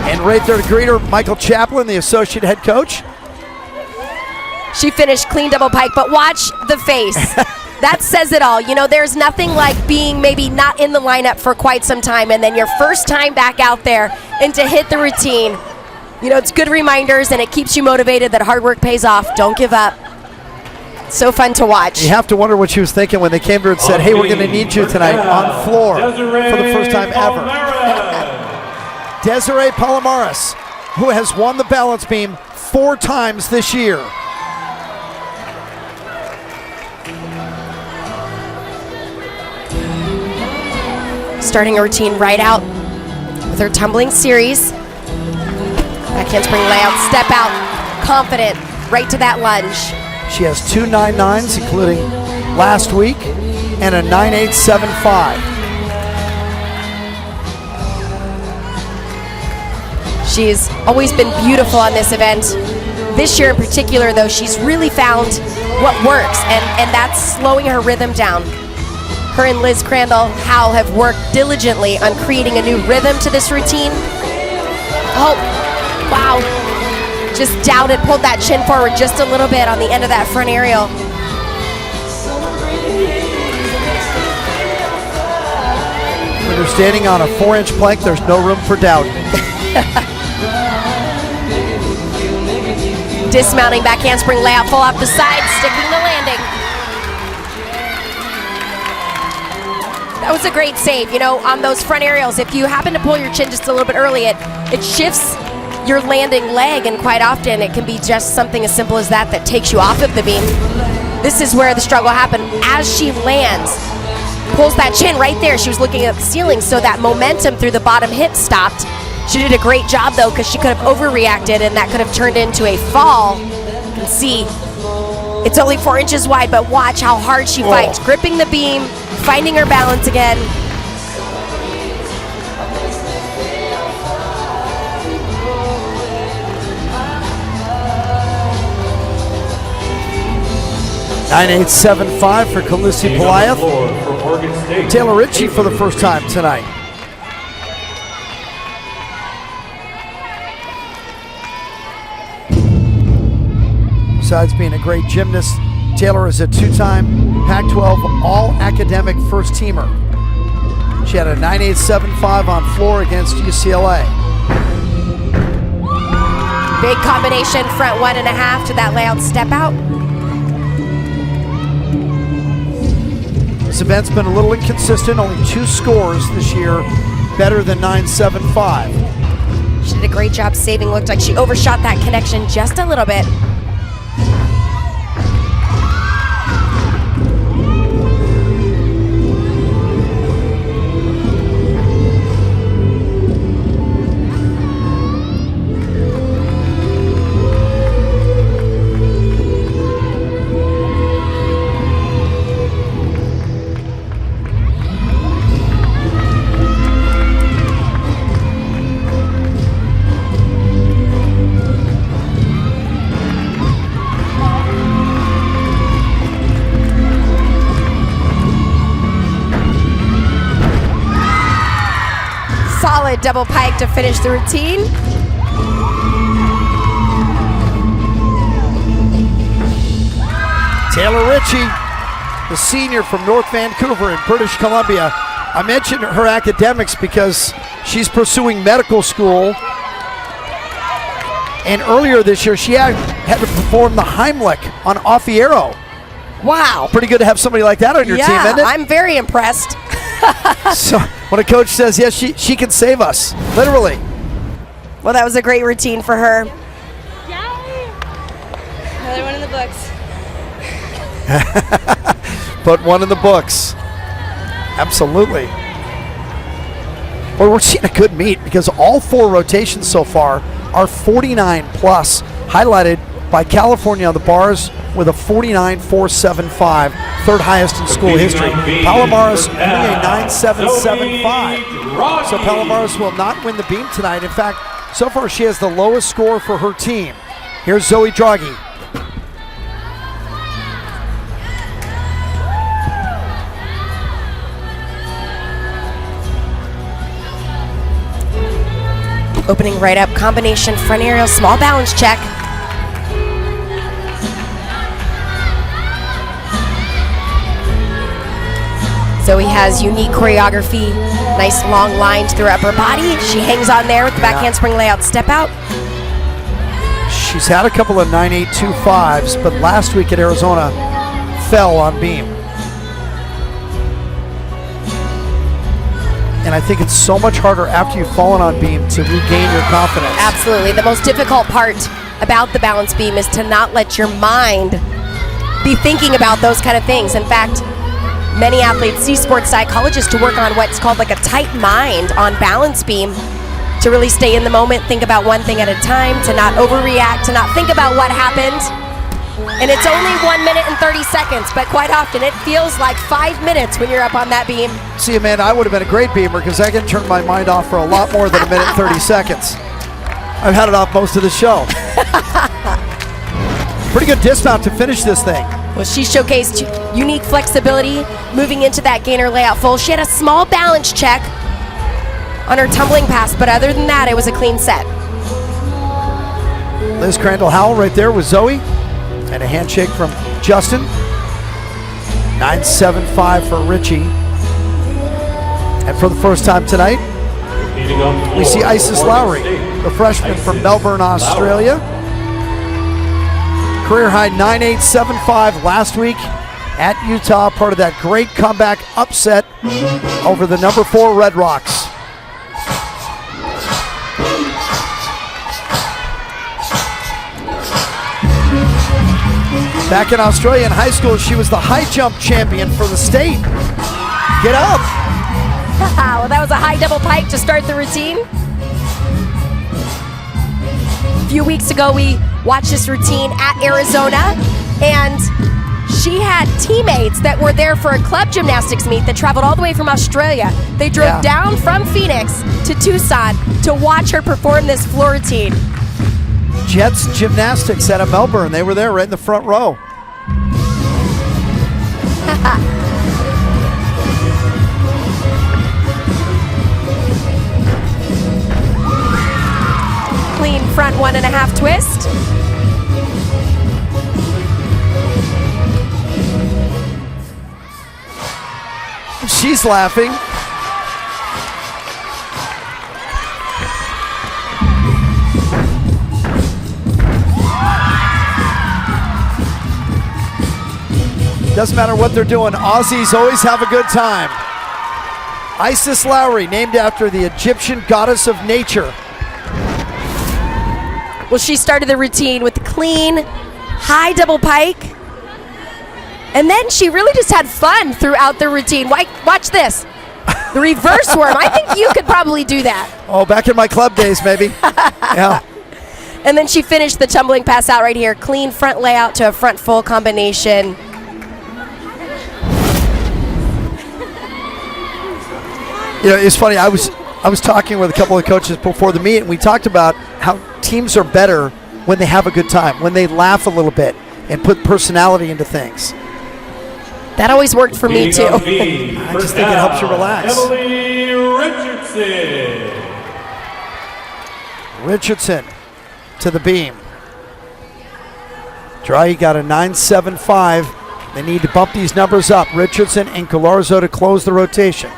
And right there to greet her, Michael Chaplin, the associate head coach. She finished clean double pike, but watch the face. That says it all. You know, there's nothing like being maybe not in the lineup for quite some time and then your first time back out there and to hit the routine. You know, it's good reminders and it keeps you motivated that hard work pays off. Don't give up. So fun to watch. You have to wonder what she was thinking when they came to her and said, hey, we're going to need you tonight on floor for the first time ever. Desiree Palomares, who has won the balance beam 4 times this year. Starting a routine right out with her tumbling series. Back handspring layout, step out, confident, right to that lunge. She has 2 9.9s, including last week, and a 9.875. She's always been beautiful on this event. This year in particular, though, she's really found what works, and that's slowing her rhythm down. Her and Liz Crandall Howell have worked diligently on creating a new rhythm to this routine. Oh, wow. Just doubted, pulled that chin forward just a little bit on the end of that front aerial. When you're standing on a 4-inch plank, there's no room for doubt. Dismounting back handspring layout, full off the side, sticking the landing. That was a great save. You know, on those front aerials, if you happen to pull your chin just a little bit early, it shifts your landing leg, and quite often it can be just something as simple as that that takes you off of the beam. This is where the struggle happened. As she lands, pulls that chin right there. She was looking at the ceiling, so that momentum through the bottom hip stopped. She did a great job, though, because she could have overreacted, and that could have turned into a fall. You can see it's only 4 inches wide, but watch how hard she fights. Gripping the beam, finding her balance again. .9.875 for Khaleesi Pelayev. Taylor Ritchie for the first time tonight. Besides being a great gymnast, Taylor is a 2-time Pac-12 All-Academic First-Teamer. She had a 9.875 on floor against UCLA. Big combination, front 1.5 to that layout step out. This event's been a little inconsistent, only 2 scores this year, better than 9.75. She did a great job saving. Looked like she overshot that connection just a little bit. Solid double pike to finish the routine. Taylor Ritchie, the senior from North Vancouver in British Columbia. I mentioned her academics because she's pursuing medical school. And earlier this year, she had to perform the Heimlich on Offiero. Wow. Pretty good to have somebody like that on your team, isn't it? I'm very impressed. So when a coach says, yes, she can save us, literally. Well, that was a great routine for her. Yay! Another one in the books. Put one in the books. Absolutely. Well, we're seeing a good meet because all 4 rotations so far are 49 plus, highlighted by California on the bars with a 49.475, third highest in school history. Palomares winning a 9.775. So Palomares will not win the beam tonight. In fact, so far she has the lowest score for her team. Here's Zoe Draghi. Opening right up, combination front aerial, small balance check. Zoe has unique choreography, nice long lines through upper body. She hangs on there with the back handspring layout step out. She's had a couple of 9.825s, but last week at Arizona fell on beam. And I think it's so much harder after you've fallen on beam to regain your confidence. Absolutely. The most difficult part about the balance beam is to not let your mind be thinking about those kind of things. In fact, many athletes see sports psychologists to work on what's called like a tight mind on balance beam, to really stay in the moment, think about one thing at a time, to not overreact, to not think about what happened. And it's only 1 minute and 30 seconds, but quite often it feels like 5 minutes when you're up on that beam. See, Amanda, I would have been a great beamer because I can turn my mind off for a lot more than 1 minute and 30 seconds. I've had it off most of the show. Pretty good dismount to finish this thing. Well, she showcased unique flexibility moving into that gainer layout full. She had a small balance check on her tumbling pass, but other than that, it was a clean set. Liz Crandall-Howell right there with Zoe, and a handshake from Justin. 9.75 for Richie. And for the first time tonight, we see Isis Lowry, the freshman from Melbourne, Australia. Career high 9.875 last week at Utah, part of that great comeback upset over the number 4 Red Rocks. Back in Australia in high school, she was the high jump champion for the state. Get up. Well, that was a high double pike to start the routine. A few weeks ago, we watched this routine at Arizona, and she had teammates that were there for a club gymnastics meet that traveled all the way from Australia. They drove down from Phoenix to Tucson to watch her perform this floor routine. Jets Gymnastics out of Melbourne. They were there right in the front row. Clean front 1.5 twist. She's laughing. Doesn't matter what they're doing, Aussies always have a good time. Isis Lowry, named after the Egyptian goddess of nature. Well, she started the routine with the clean, high double pike. And then she really just had fun throughout the routine. Watch this. The reverse worm. I think you could probably do that. Oh, back in my club days, maybe. Yeah. And then she finished the tumbling pass out right here. Clean front layout to a front full combination. You know, it's funny. I was talking with a couple of coaches before the meet, and we talked about how teams are better when they have a good time, when they laugh a little bit and put personality into things. That always worked for me too. I just think it helps you relax. Emily Richardson. Richardson to the beam. Dry got a 9.75. They need to bump these numbers up. Richardson and Galarzo to close the rotation.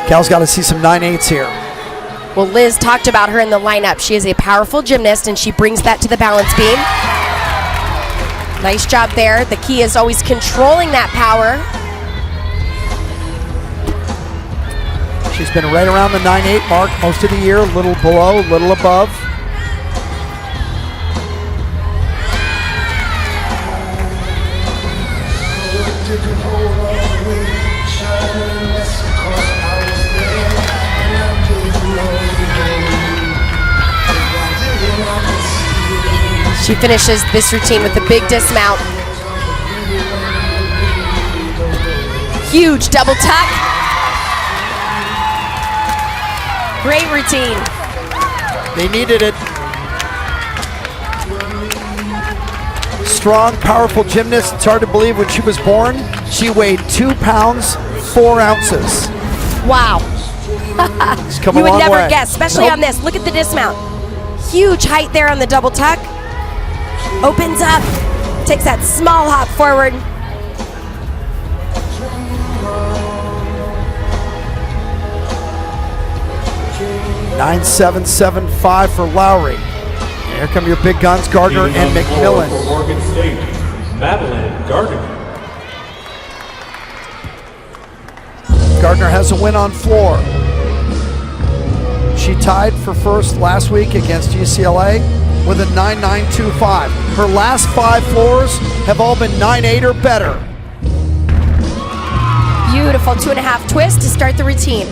Cal's got to see some 9.8s here. Well, Liz talked about her in the lineup. She is a powerful gymnast, and she brings that to the balance beam. Nice job there. The key is always controlling that power. She's been right around the 9.8 mark most of the year, a little below, a little above. She finishes this routine with a big dismount. Huge double tuck. Great routine. They needed it. Strong, powerful gymnast. It's hard to believe when she was born, she weighed 2 pounds, 4 ounces. Wow. She's come You a would long never way. guess, especially Nope. on this. Look at the dismount. Huge height there on the double tuck. Opens up, takes that small hop forward. $9,775 for Lowry. Here come your big guns, Gardner Leading and on the floor McMillan. for Oregon State, Madeline Gardner. Gardner has a win on floor. She tied for first last week against UCLA with a 9.925. Her last 5 floors have all been 9.8 or better. Beautiful 2.5 twist to start the routine.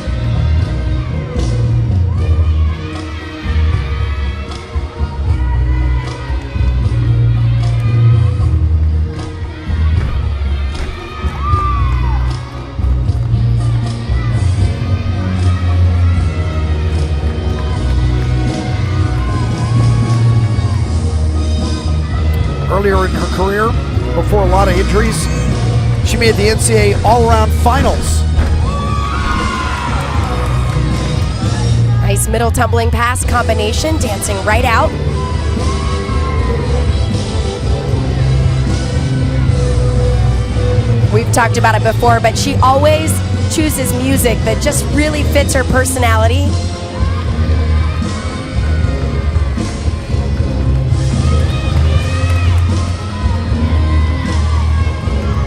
Earlier in her career, before a lot of injuries, she made the NCAA all-around finals. Nice middle tumbling pass combination, dancing right out. We've talked about it before, but she always chooses music that just really fits her personality.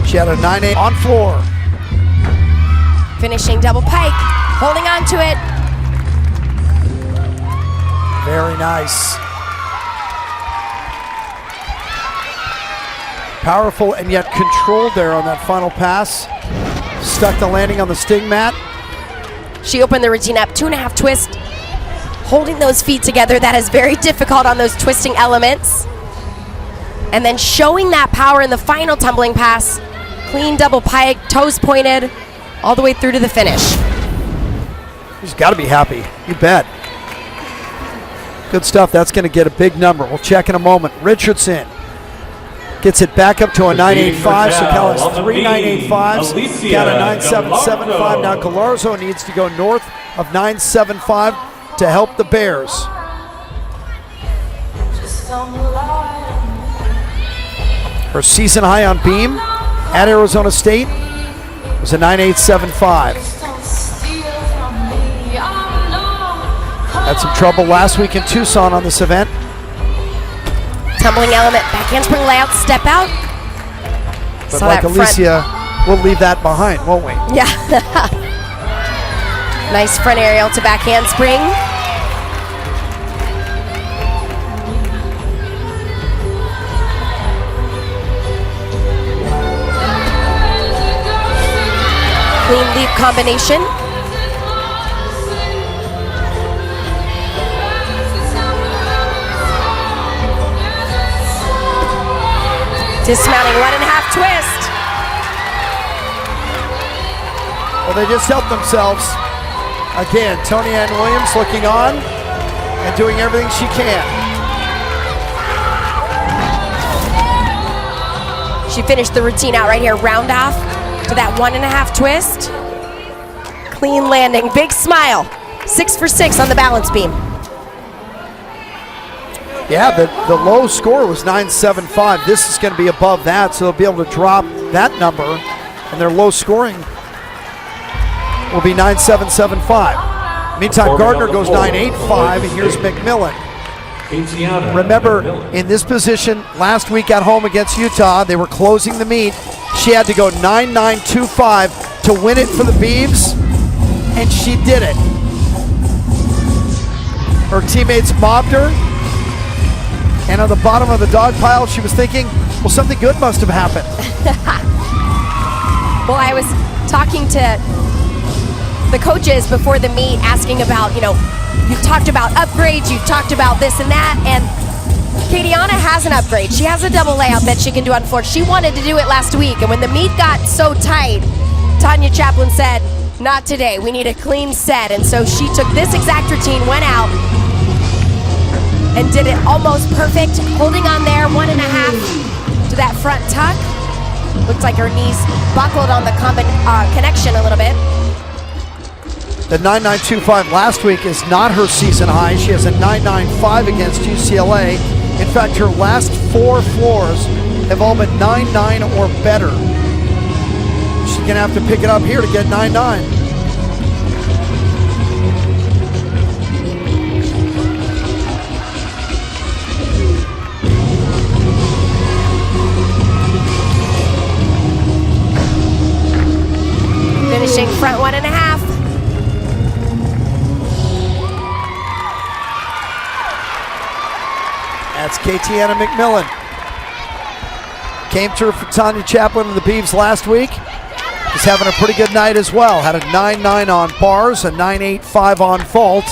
She had a 9.8 on floor. Finishing double pike, holding on to it. Very nice. Powerful and yet controlled there on that final pass. Stuck the landing on the sting mat. She opened the routine up, 2.5 twist. Holding those feet together, that is very difficult on those twisting elements. And then showing that power in the final tumbling pass. Clean double pike, toes pointed, all the way through to the finish. She's got to be happy. You bet. Good stuff. That's going to get a big number. We'll check in a moment. Richardson gets it back up to a 9.85. So Cal has 3 9.85s. Got a 9.775. Now Galarzo needs to go north of 9.75 to help the Bears. Her season high on beam at Arizona State was a 9.875. Had some trouble last week in Tucson on this event. Tumbling element, back handspring layout, step out. But Saw like that front. Alicia, we'll leave that behind, won't we? Yeah. Nice front aerial to back handspring. Clean leap combination. Dismounting 1.5 twist. Well, they just helped themselves. Again, Tony Ann Williams looking on and doing everything she can. She finished the routine out right here, round off to that 1.5 twist. Clean landing, big smile. 6 for 6 on the balance beam. Yeah, the low score was 9.75. This is going to be above that, so they'll be able to drop that number, and their low scoring will be 9.775. Meantime, Gardner goes 9.85, and here's McMillan. Remember, in this position last week at home against Utah, they were closing the meet. She had to go 9.925 to win it for the Beavs, and she did it. Her teammates mobbed her, and on the bottom of the dog pile, she was thinking, well, something good must have happened. Well, I was talking to the coaches before the meet, asking about, you've talked about upgrades, you've talked about this and that, and Katiana has an upgrade. She has a double layout that she can do on the floor. She wanted to do it last week, and when the meet got so tight, Tanya Chaplin said, not today, we need a clean set. And so she took this exact routine, went out, and did it almost perfect, holding on there, 1.5 to that front tuck. Looks like her knees buckled on the connection a little bit. The 9.925 last week is not her season high. She has a 9.95 against UCLA. In fact, her last 4 floors have all been 9.9 or better. She's gonna have to pick it up here to get 9.9. Finishing front 1.5. That's Katiana McMillan. Came through for Tanya Chaplin and the Beavs last week. She's having a pretty good night as well. Had a 9.9 on bars, a 9.85 on vault.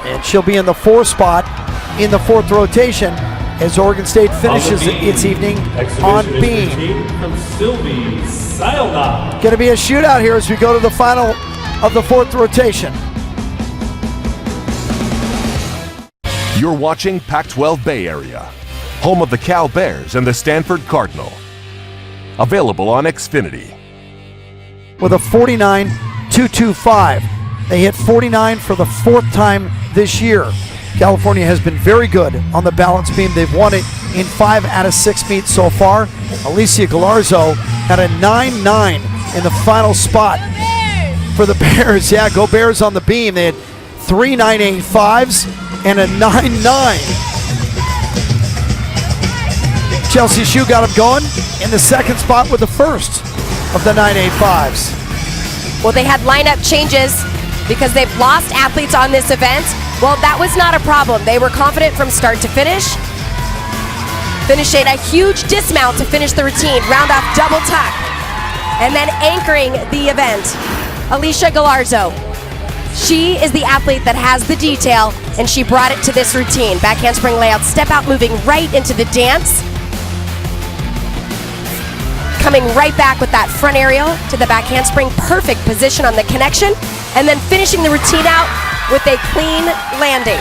And she'll be in the 4 spot in the 4th rotation as Oregon State finishes its evening on beam. Going to be a shootout here as we go to the final of the 4th rotation. You're watching Pac-12 Bay Area, home of the Cal Bears and the Stanford Cardinal. Available on Xfinity. With a 49.225. They hit 49 for the 4th time this year. California has been very good on the balance beam. They've won it in 5 out of 6 meets so far. Alicia Galarzo had a 9.9 in the final spot for the Bears. Yeah, go Bears on the beam. They had 3 9.85s and a 9.9. Chelsea Shue got him going in the 2nd spot with the 1st of the 9.85s. Well, they had lineup changes because they've lost athletes on this event. Well, that was not a problem. They were confident from start to finish. Finishing a huge dismount to finish the routine. Round off double tuck. And then anchoring the event, Alicia Galarzo. She is the athlete that has the detail, and she brought it to this routine. Back handspring layout, step out, moving right into the dance. Coming right back with that front aerial to the back handspring. Perfect position on the connection. And then finishing the routine out with a clean landing.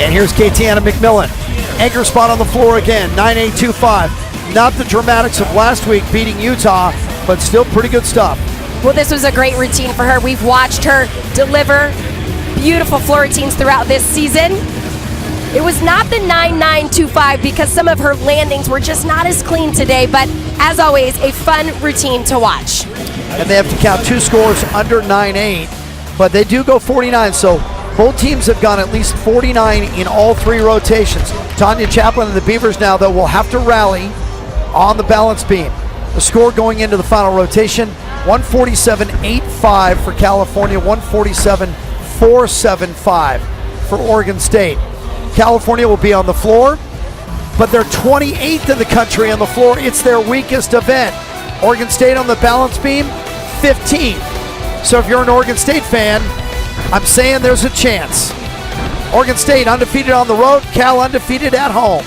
And here's Katiana McMillan. Anchor spot on the floor again, 9.825. Not the dramatics of last week beating Utah, but still pretty good stuff. Well, this was a great routine for her. We've watched her deliver beautiful floor routines throughout this season. It was not the 9.925 because some of her landings were just not as clean today, but as always, a fun routine to watch. And they have to count 2 scores under 9.8, but they do go 49, so both teams have gone at least 49 in all 3 rotations. Tanya Chaplin and the Beavers now, though, will have to rally on the balance beam. The score going into the final rotation, 147.85 for California, 147.475 for Oregon State. California will be on the floor, but they're 28th in the country on the floor. It's their weakest event. Oregon State on the balance beam, 15th. So if you're an Oregon State fan, I'm saying there's a chance. Oregon State undefeated on the road, Cal undefeated at home.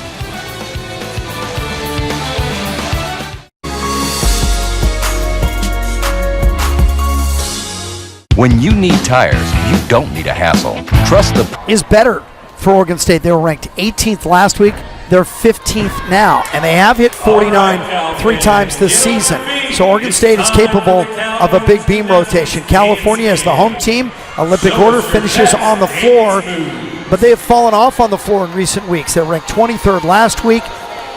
When you need tires, you don't need a hassle. Trust the is better for Oregon State. They were ranked 18th last week. They're 15th now, and they have hit 49 3 times this season. So Oregon State is capable of a big beam rotation. California is the home team. Olympic order finishes on the floor, but they have fallen off on the floor in recent weeks. They were ranked 23rd last week,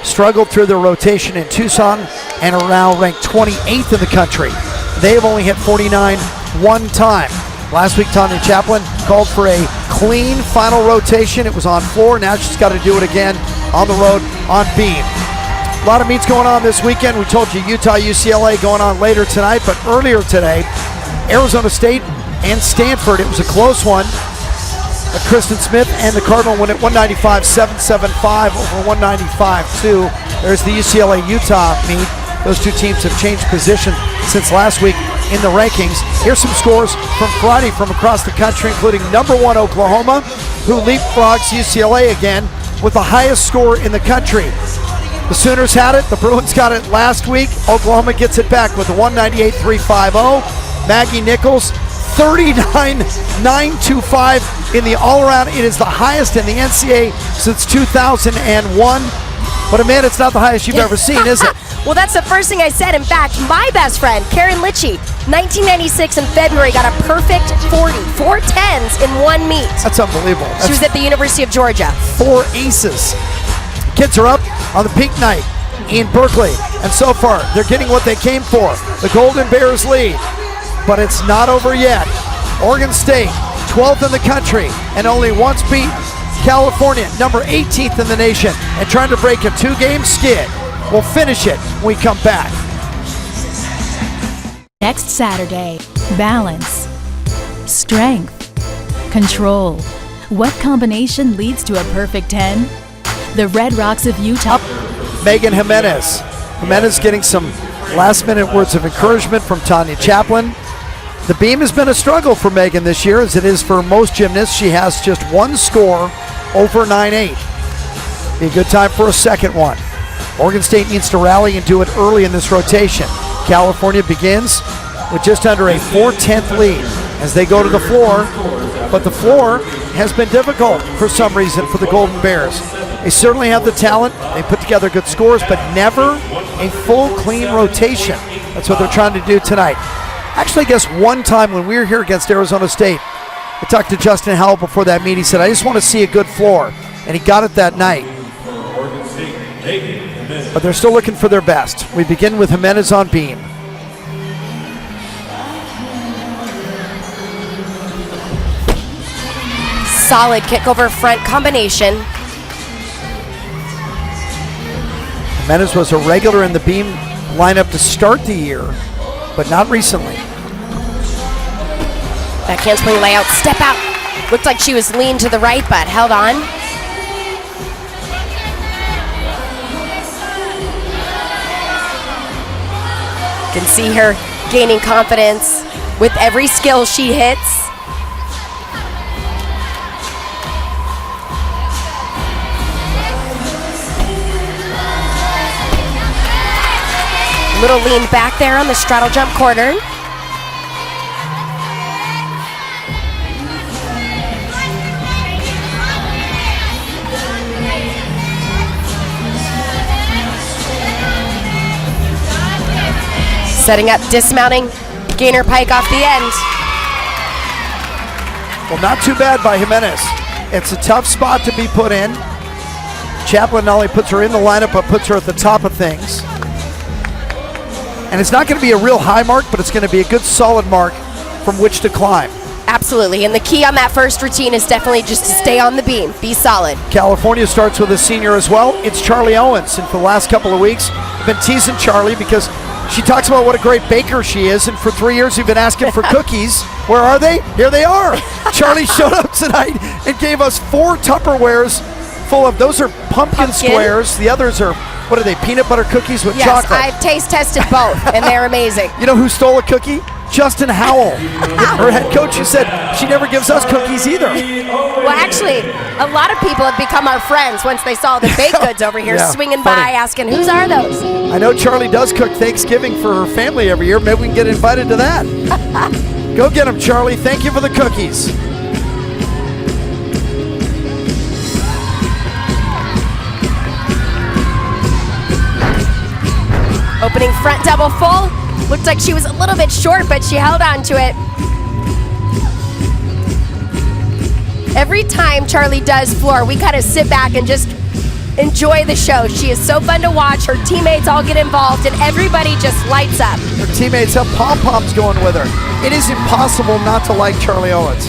struggled through their rotation in Tucson, and are now ranked 28th in the country. They have only hit 49 1 time. Last week, Tanya Chaplin called for a clean final rotation. It was on floor. Now she's got to do it again on the road on beam. A lot of meets going on this weekend. We told you Utah, UCLA going on later tonight, but earlier today, Arizona State and Stanford. It was a close one. Kristen Smith and the Cardinal win at 195-775 over 195-2. There's the UCLA-Utah meet. Those 2 teams have changed position since last week in the rankings. Here's some scores from Friday from across the country, including number 1 Oklahoma who leapfrogs UCLA again with the highest score in the country. The Sooners had it. The Bruins got it last week. Oklahoma gets it back with a 198.350. Maggie Nichols, 39.925 in the all-around. It is the highest in the NCAA since 2001. But Amanda, it's not the highest you've ever seen, is it? Well, that's the first thing I said. In fact, my best friend, Karen Litchie, 1996 in February, got a perfect 40, 4 10s in one meet. That's unbelievable. She was at the University of Georgia. 4 aces. Kids are up on the pink night in Berkeley. And so far, they're getting what they came for. The Golden Bears lead. But it's not over yet. Oregon State, 12th in the country, and only once beat California, number 18th in the nation, and trying to break a 2-game skid. We'll finish it when we come back. Next Saturday, balance, strength, control. What combination leads to a perfect 10? The Red Rocks of Utah. Megan Jimenez. Jimenez getting some last-minute words of encouragement from Tanya Chaplin. The beam has been a struggle for Megan this year, as it is for most gymnasts. She has just one score over 9-8. Be a good time for a second one. Oregon State needs to rally and do it early in this rotation. California begins with just under a 4/10 lead as they go to the floor, but the floor has been difficult for some reason for the Golden Bears. They certainly have the talent. They put together good scores, but never a full, clean rotation. That's what they're trying to do tonight. Actually, I guess one time when we were here against Arizona State, I talked to Justin Howell before that meet. He said, I just want to see a good floor, and he got it that night. But they're still looking for their best. We begin with Jimenez on beam. Solid kick over front combination. Jimenez was a regular in the beam lineup to start the year, but not recently. That handspring layout, step out. Looked like she was leaned to the right, but held on. You can see her gaining confidence with every skill she hits. Little lean back there on the straddle jump quarter. Setting up, dismounting, gainer pike off the end. Well, not too bad by Jimenez. It's a tough spot to be put in. Chaplin not only puts her in the lineup, but puts her at the top of things. And it's not going to be a real high mark, but it's going to be a good solid mark from which to climb. Absolutely, and the key on that first routine is definitely just to stay on the beam, be solid. California starts with a senior as well. It's Charlie Owens, and for the last couple of weeks, I've been teasing Charlie because she talks about what a great baker she is, and for 3 years we've been asking for cookies. Where are they? Here they are. Charlie showed up tonight and gave us 4 Tupperwares full of, those are pumpkin squares. The others are, what are they, peanut butter cookies with chocolate? Yes, I've taste tested both, and they're amazing. You know who stole a cookie? Justin Howell, her head coach, who said she never gives us cookies either. Well, actually, a lot of people have become our friends once they saw the baked goods over here swinging by, asking, whose are those? I know Charlie does cook Thanksgiving for her family every year. Maybe we can get invited to that. Go get them, Charlie. Thank you for the cookies. Opening front double full. Looked like she was a little bit short, but she held on to it. Every time Charlie does floor, we kind of sit back and just enjoy the show. She is so fun to watch. Her teammates all get involved, and everybody just lights up. Her teammates have pom-poms going with her. It is impossible not to like Charlie Owens.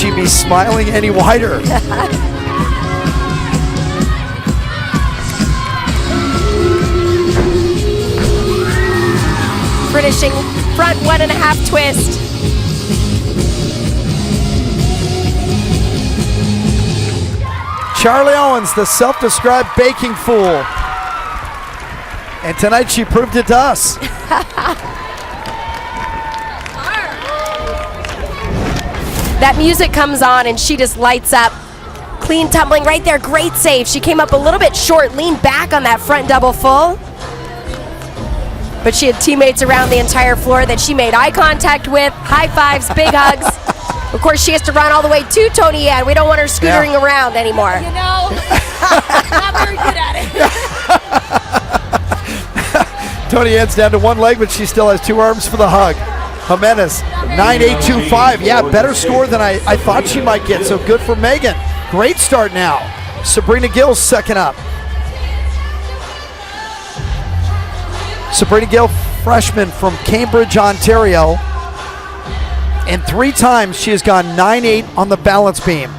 she be smiling any wider? Finishing front 1.5 twist. Charlie Owens, the self-described baking fool. And tonight she proved it to us. That music comes on and she just lights up. Clean tumbling right there, great save. She came up a little bit short, leaned back on that front double full. But she had teammates around the entire floor that she made eye contact with, high fives, big hugs. Of course, she has to run all the way to Tony Ann. We don't want her scootering around anymore. You know, not very good at it. Tony Ann's down to one leg, but she still has two arms for the hug. Jimenez, 9.825. Yeah, better score than I thought she might get, so good for Megan. Great start now. Sabrina Gill's second up. Sabrina Gill, freshman from Cambridge, Ontario. And 3 times she has gone 9.8 on the balance beam.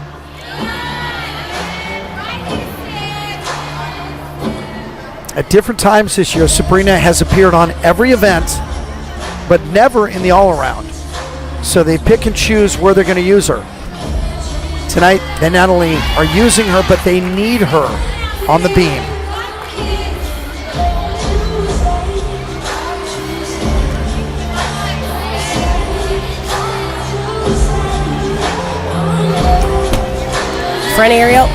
At different times this year, Sabrina has appeared on every event, but never in the all-around. So they pick and choose where they're going to use her. Tonight, they not only are using her, but they need her on the beam. Front aerial,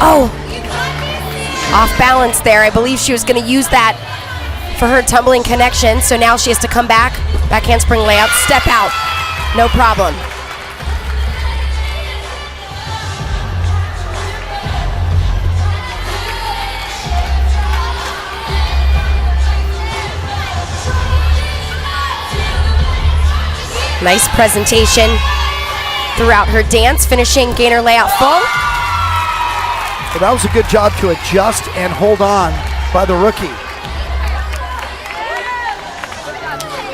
off balance there. I believe she was going to use that for her tumbling connection, so now she has to come back, back handspring layout, step out, no problem. Nice presentation throughout her dance, finishing gainer layout full. Well, that was a good job to adjust and hold on by the rookie.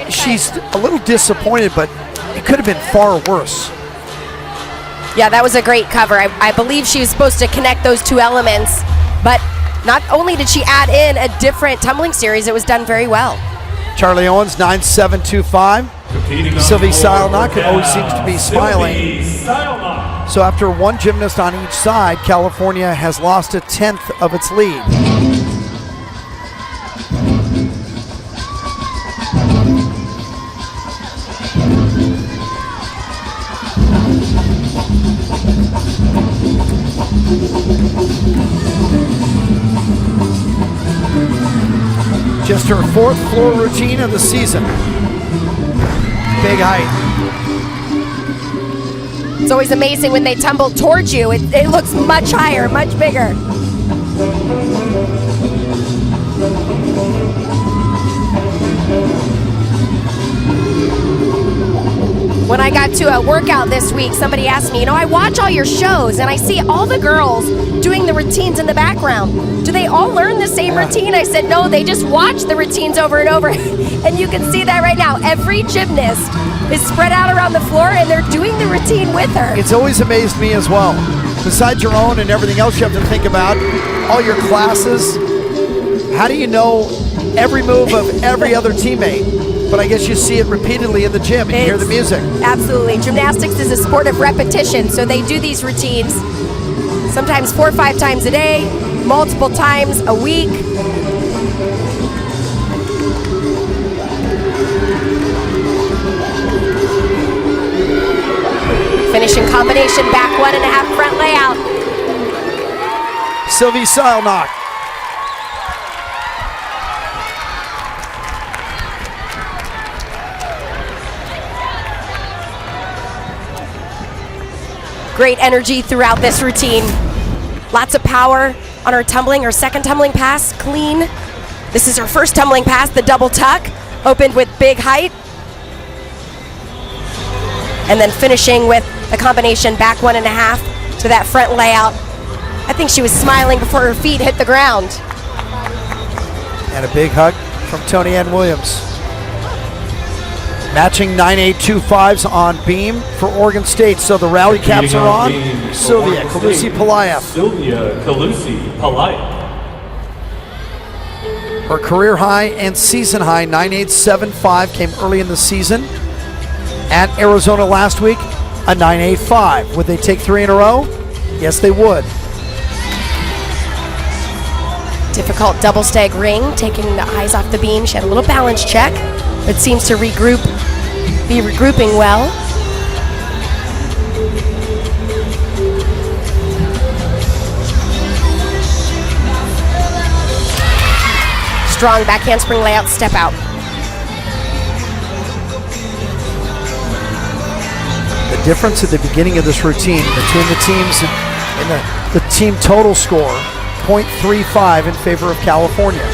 She's a little disappointed, but it could have been far worse. Yeah, that was a great cover. I believe she was supposed to connect those two elements, but not only did she add in a different tumbling series, it was done very well. Charlie Owens, 9.725. Sylvie Seilnock always seems to be smiling. So after one gymnast on each side, California has lost 1/10 of its lead. Just her 4th floor routine of the season. Big height. It's always amazing when they tumble towards you. It looks much higher, much bigger. When I got to a workout this week, somebody asked me, I watch all your shows and I see all the girls doing the routines in the background. Do they all learn the same routine? I said, no, they just watch the routines over and over. And you can see that right now. Every gymnast is spread out around the floor and they're doing the routine with her. It's always amazed me as well. Besides your own and everything else you have to think about, all your classes, how do you know every move of every other teammate? But I guess you see it repeatedly in the gym and you hear the music. Absolutely. Gymnastics is a sport of repetition, so they do these routines sometimes 4 or 5 times a day, multiple times a week. Finishing combination, back 1.5 front layout. Sylvie Seilnock. Great energy throughout this routine. Lots of power on her tumbling, her second tumbling pass, clean. This is her first tumbling pass, the double tuck, opened with big height. And then finishing with the combination back 1.5 to that front layout. I think she was smiling before her feet hit the ground. And a big hug from Tony Ann Williams. Matching 9.825s on beam for Oregon State. So the rally caps are on. Sylvia Kalusi-Palayev. Sylvia Kalusi-Palayev. Her career high and season high 9.875 came early in the season at Arizona last week, a 9.85. Would they take 3 in a row? Yes, they would. Difficult double stag ring, taking the eyes off the beam. She had a little balance check, but seems to be regrouping well. Strong back handspring layout, step out. The difference at the beginning of this routine between the teams and the team total score, 0.35 in favor of California.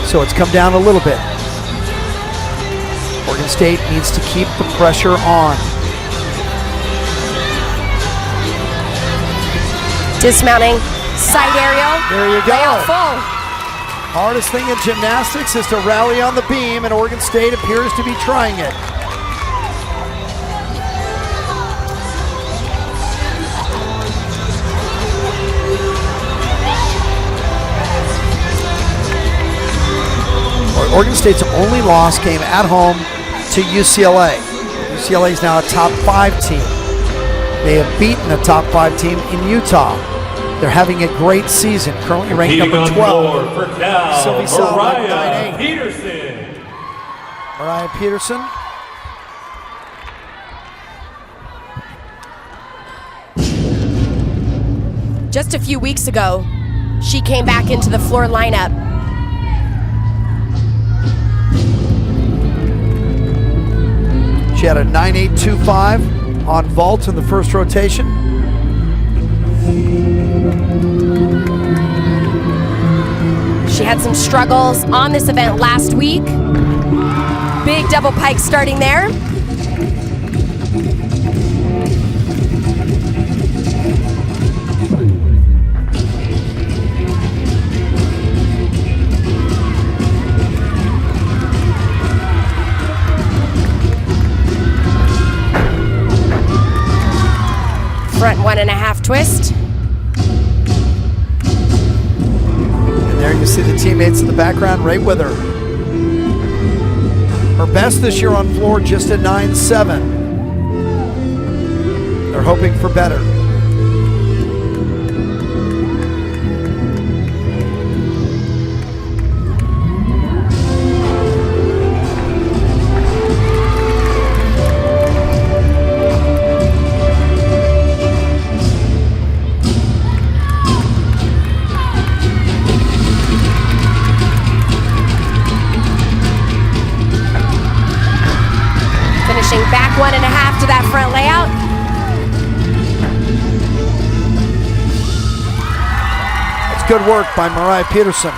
So it's come down a little bit. Oregon State needs to keep the pressure on. Dismounting, side aerial. There you go. Layout full. Hardest thing in gymnastics is to rally on the beam, and Oregon State appears to be trying it. Oregon State's only loss came at home to UCLA. UCLA is now a top 5 team. They have beaten a top 5 team in Utah. They're having a great season, currently ranked number 12. For Cal, Sylvie Salmon, Mariah 9.8. Peterson. Mariah Peterson. Just a few weeks ago, she came back into the floor lineup. She had a 9.825 on vault in the first rotation. She had some struggles on this event last week. Big double pike starting there. Front 1.5 twist. And there you see the teammates in the background right with her. Her best this year on floor, just a 9.7. They're hoping for better. Back 1.5 to that front layout. It's good work by Mariah Peterson.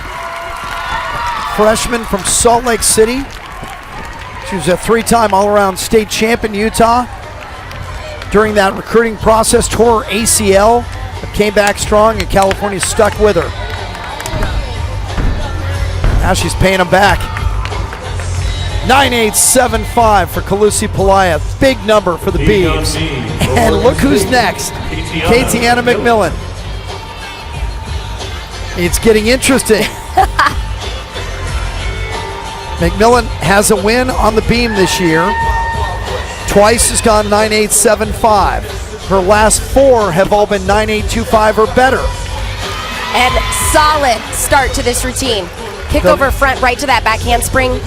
Freshman from Salt Lake City. She was a 3-time all-around state champ in Utah. During that recruiting process, tore her ACL, but came back strong, and California stuck with her. Now she's paying them back. 9.875 for Kalusi-Palayev. Big number for the Beavs. And look who's next. Katiana McMillan. It's getting interesting. McMillan has a win on the beam this year. Twice has gone 9.875. Her last 4 have all been 9.825 or better. And solid start to this routine. Kick over front right to that back handspring.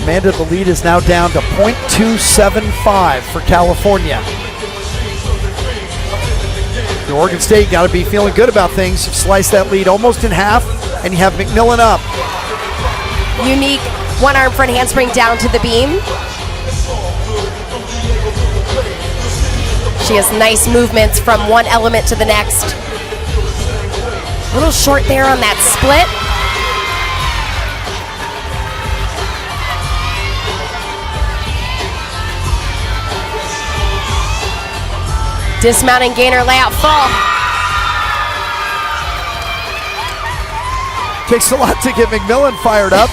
Amanda, the lead is now down to 0.275 for California. The Oregon State got to be feeling good about things. You've sliced that lead almost in half, and you have McMillan up. Unique one-arm front handspring down to the beam. She has nice movements from one element to the next. A little short there on that split. Dismounting gainer layout full. Takes a lot to get McMillan fired up.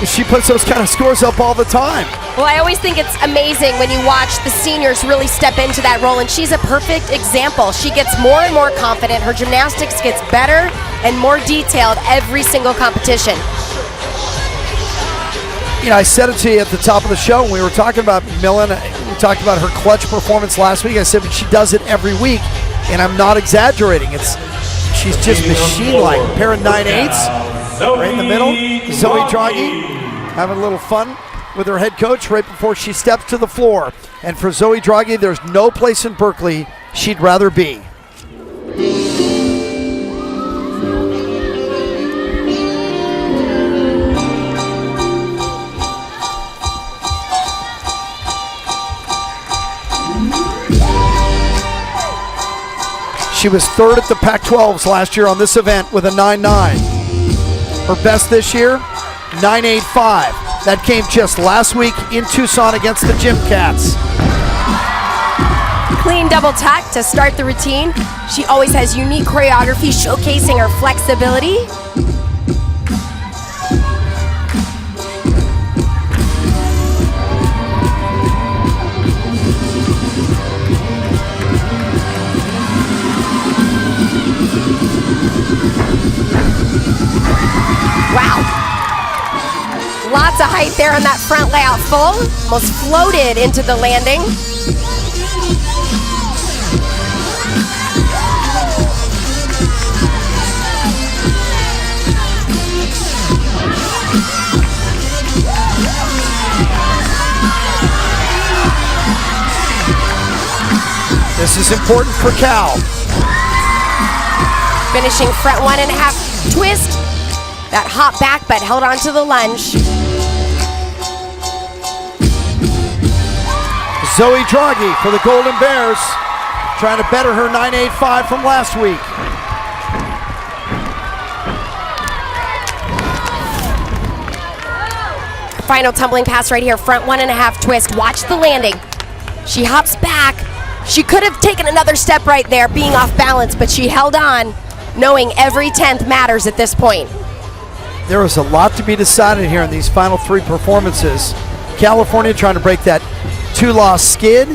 She puts those kind of scores up all the time. Well, I always think it's amazing when you watch the seniors really step into that role, and she's a perfect example. She gets more and more confident. Her gymnastics gets better and more detailed every single competition. You know, I said it to you at the top of the show when we were talking about McMillan. We talked about her clutch performance last week. I said, but she does it every week, and I'm not exaggerating. She's just machine-like. Pair of 9/8s right in the middle. Zoe Draghi having a little fun with her head coach right before she steps to the floor. And for Zoe Draghi, there's no place in Berkeley she'd rather be. She was third at the Pac-12s last year on this event with a 9.9. Her best this year, 9.85. That came just last week in Tucson against the Gym Cats. Clean double tuck to start the routine. She always has unique choreography showcasing her flexibility. Wow. Lots of height there on that front layout full. Almost floated into the landing. This is important for Cal. Finishing front 1.5 twist. That hop back, but held on to the lunge. Zoe Draghi for the Golden Bears, trying to better her 9.85 from last week. Final tumbling pass right here, front 1.5 twist. Watch the landing. She hops back. She could have taken another step right there, being off balance, but she held on, knowing every 10th matters at this point. There is a lot to be decided here in these final three performances. California trying to break that 2-loss skid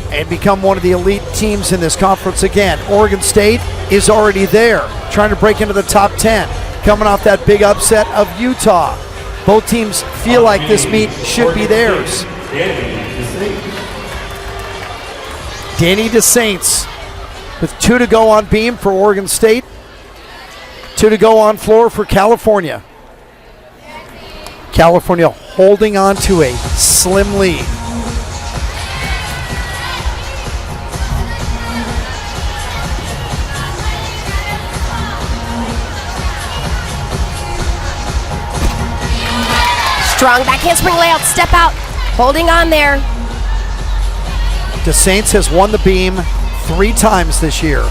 and become one of the elite teams in this conference again. Oregon State is already there, trying to break into the top 10, coming off that big upset of Utah. Both teams feel like this meet should be theirs. Danny DeSaints with 2 to go on beam for Oregon State, 2 to go on floor for California. California holding on to a slim lead. Strong back handspring layout, step out, holding on there. DeSaints has won the beam 3 times this year.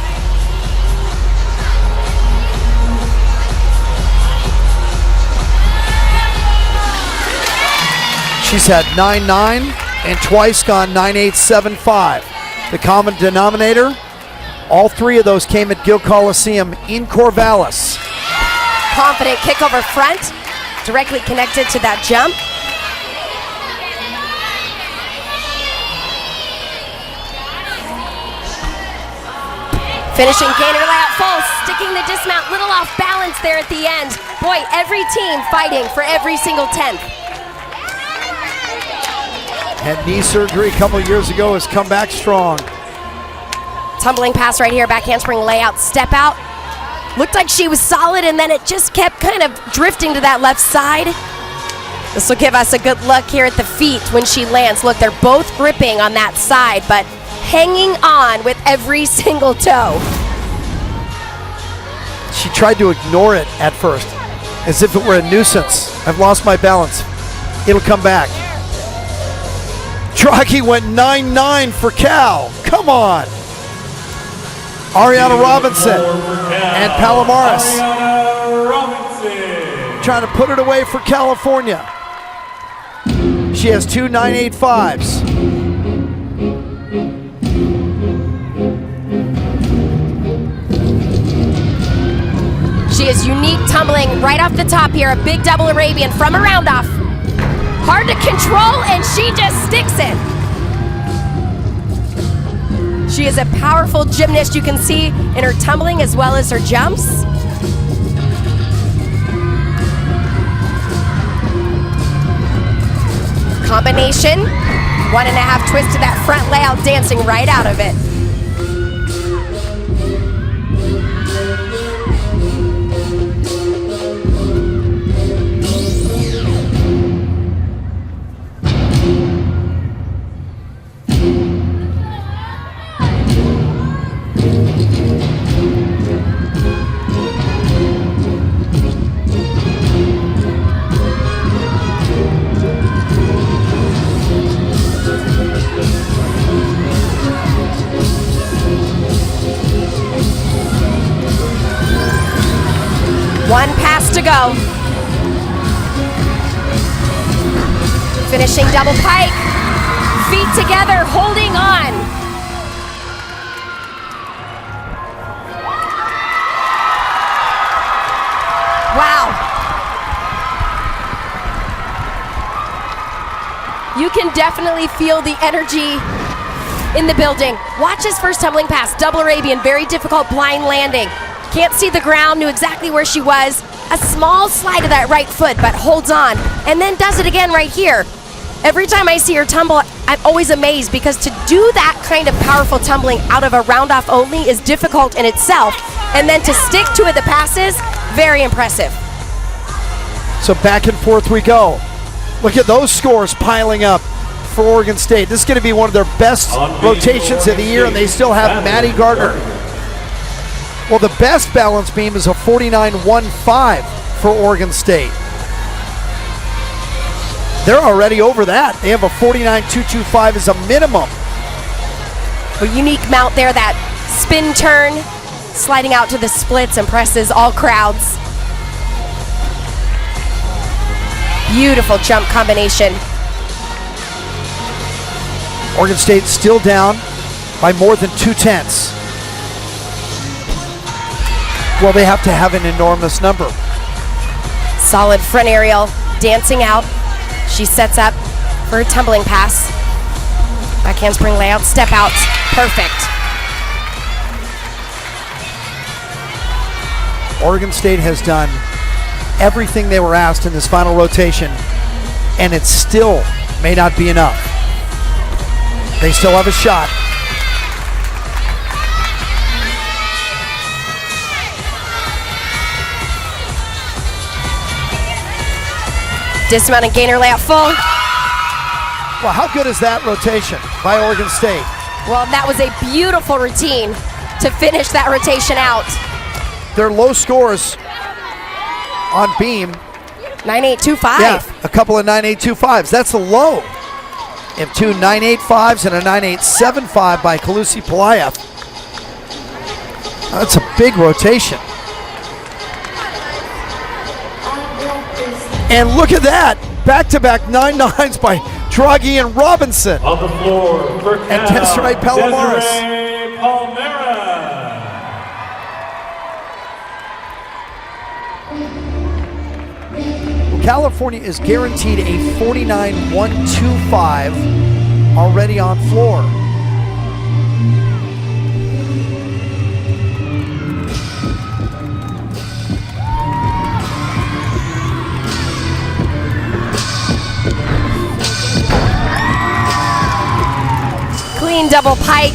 She's had 9.9 and twice gone 9.875. The common denominator, all 3 of those came at Gill Coliseum in Corvallis. Confident kick over front, directly connected to that jump. Finishing gainer layout full, sticking the dismount, little off balance there at the end. Boy, every team fighting for every single 10th. Had knee surgery a couple of years ago, has come back strong. Tumbling pass right here, back handspring layout, step out. Looked like she was solid, and then it just kept kind of drifting to that left side. This will give us a good look here at the feet when she lands. Look, they're both gripping on that side, but hanging on with every single toe. She tried to ignore it at first, as if it were a nuisance. I've lost my balance. It'll come back. Draghi went 9.9 for Cal. Come on. Ariana Robinson and Palomares trying to put it away for California. She has 2 9.85s. She is unique tumbling right off the top here, a big double Arabian from a round off. Hard to control, and she just sticks it. She is a powerful gymnast, you can see in her tumbling as well as her jumps. Combination, 1.5 twist to that front layout, dancing right out of it. One pass to go. Finishing double pike. Feet together, holding on. Wow. You can definitely feel the energy in the building. Watch his first tumbling pass, double Arabian, very difficult blind landing. Can't see the ground, knew exactly where she was. A small slide to that right foot, but holds on, and then does it again right here. Every time I see her tumble, I'm always amazed because to do that kind of powerful tumbling out of a round-off only is difficult in itself, and then to stick to it the passes, very impressive. So back and forth we go. Look at those scores piling up for Oregon State. This is going to be one of their best rotations of the year, and they still have Maddie Gardner. Well, the best balance beam is a 49.15 for Oregon State. They're already over that. They have a 49.225 as a minimum. A unique mount there, that spin turn, sliding out to the splits, impresses all crowds. Beautiful jump combination. Oregon State still down by more than 2/10. Well, they have to have an enormous number. Solid front aerial, dancing out. She sets up for a tumbling pass. Back handspring layout, step out, perfect. Oregon State has done everything they were asked in this final rotation, and it still may not be enough. They still have a shot. Dismount and gainer layout full. Well, how good is that rotation by Oregon State? Well, that was a beautiful routine to finish that rotation out. Their low scores on beam. 9.825. Yeah, a couple of 9.825s. That's the low. You have two 9.85s and a 9.875 by Kalusi Pelayev. That's a big rotation. And look at that. Back-to-back 9.9s by Draghi and Robinson. On the floor for Cal, And Desiree Palomares. Desiree Palmera. California is guaranteed a 49.125 already on floor. Clean double pike.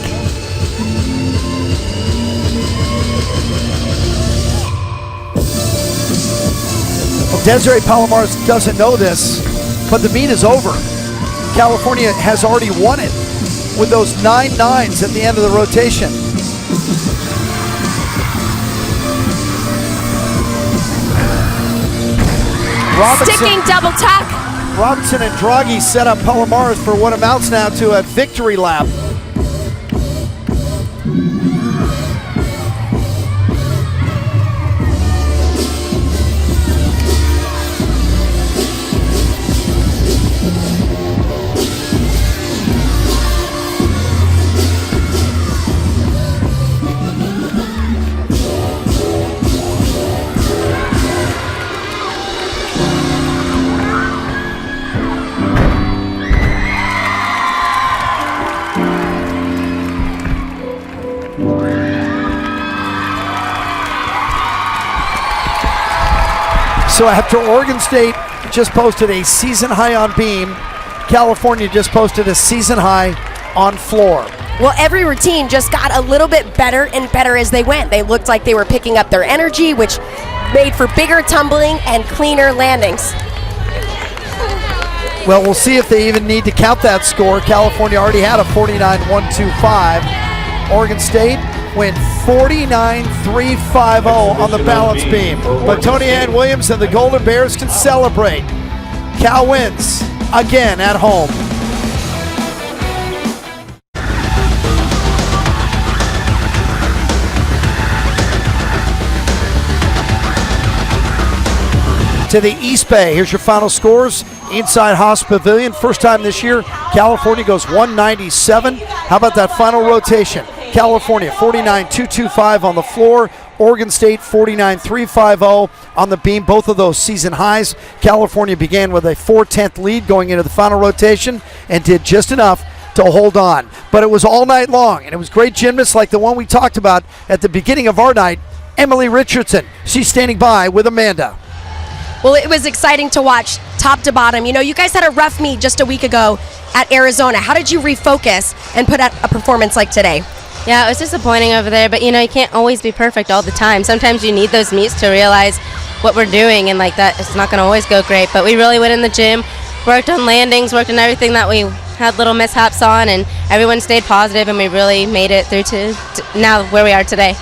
Well, Desiree Palomares doesn't know this, but the meet is over. California has already won it with those 9.9s at the end of the rotation. Sticking double tuck. Robinson and Draghi set up Palomares for what amounts now to a victory lap. So after Oregon State just posted a season high on beam, California just posted a season high on floor. Well, every routine just got a little bit better and better as they went. They looked like they were picking up their energy, which made for bigger tumbling and cleaner landings. Well, we'll see if they even need to count that score. California already had a 49-125. Oregon State went 49-350 on the balance beam. But Tony Ann Williams and the Golden Bears can celebrate. Cal wins again at home. To the East Bay, here's your final scores. Inside Haas Pavilion, first time this year, California goes 197. How about that final rotation? California 49-225 on the floor. Oregon State 49-350 on the beam. Both of those season highs. California began with a 4/10 lead going into the final rotation and did just enough to hold on. But it was all night long, and it was great gymnasts like the one we talked about at the beginning of our night, Emily Richardson. She's standing by with Amanda. Well, it was exciting to watch top to bottom. You know, you guys had a rough meet just a week ago at Arizona. How did you refocus and put out a performance like today? Yeah, it was disappointing over there, but you know, you can't always be perfect all the time. Sometimes you need those meets to realize what we're doing, and like that, it's not going to always go great. But we really went in the gym, worked on landings, worked on everything that we had little mishaps on, and everyone stayed positive, and we really made it through to now where we are today.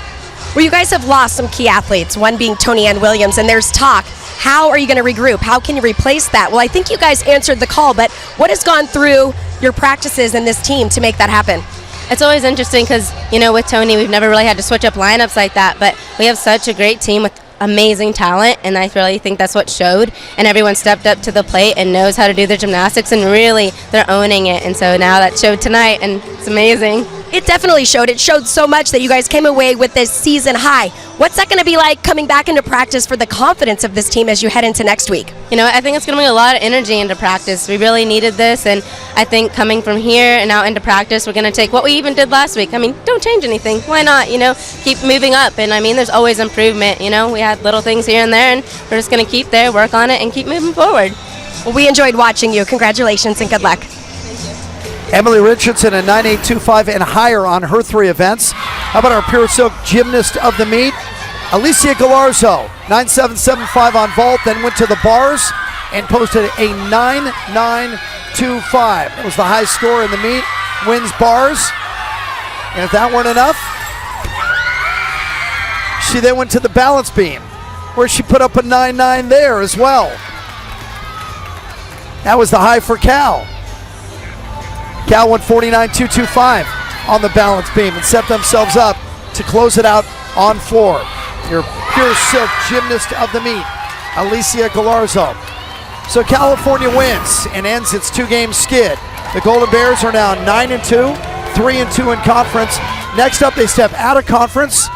Well, you guys have lost some key athletes, one being Tony Ann Williams, and there's talk. How are you going to regroup? How can you replace that? Well, I think you guys answered the call, but what has gone through your practices and this team to make that happen? It's always interesting because, you know, with Tony, we've never really had to switch up lineups like that, but we have such a great team with amazing talent, and I really think that's what showed, and everyone stepped up to the plate and knows how to do their gymnastics, and really they're owning it, and so now that showed tonight, and it's amazing. It definitely showed. It showed so much that you guys came away with this season high. What's that going to be like coming back into practice for the confidence of this team as you head into next week? You know, I think it's going to bring a lot of energy into practice. We really needed this, and I think coming from here and out into practice, we're going to take what we even did last week. I mean, don't change anything. Why not? You know, keep moving up, and I mean, there's always improvement. You know, we had little things here and there, and we're just going to keep there, work on it, and keep moving forward. Well, we enjoyed watching you. Congratulations and good luck. Emily Richardson, a 9.825 and higher on her 3 events. How about our Pure Silk gymnast of the meet? Alicia Galarzo, 9.775 on vault, then went to the bars and posted a 9.925. That was the high score in the meet. Wins bars. And if that weren't enough, she then went to the balance beam, where she put up a 9.9 there as well. That was the high for Cal. Cal went 49.225 on the balance beam and set themselves up to close it out on floor. Your Pure Silk gymnast of the meet, Alicia Galarzo. So California wins and ends its 2-game skid. The Golden Bears are now 9-2, 3-2 in conference. Next up, they step out of conference.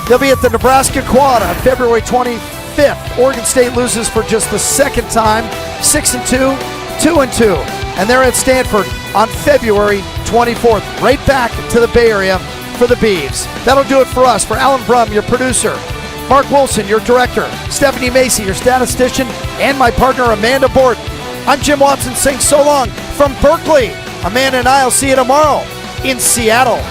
They'll be at the Nebraska Quad on February 25th. Oregon State loses for just the second time, 6-2, 2-2. And they're at Stanford on February 24th. Right back to the Bay Area for the Beavs. That'll do it for us. For Alan Brum, your producer, Mark Wilson, your director, Stephanie Macy, your statistician, and my partner, Amanda Borton. I'm Jim Watson saying so long from Berkeley. Amanda and I will see you tomorrow in Seattle.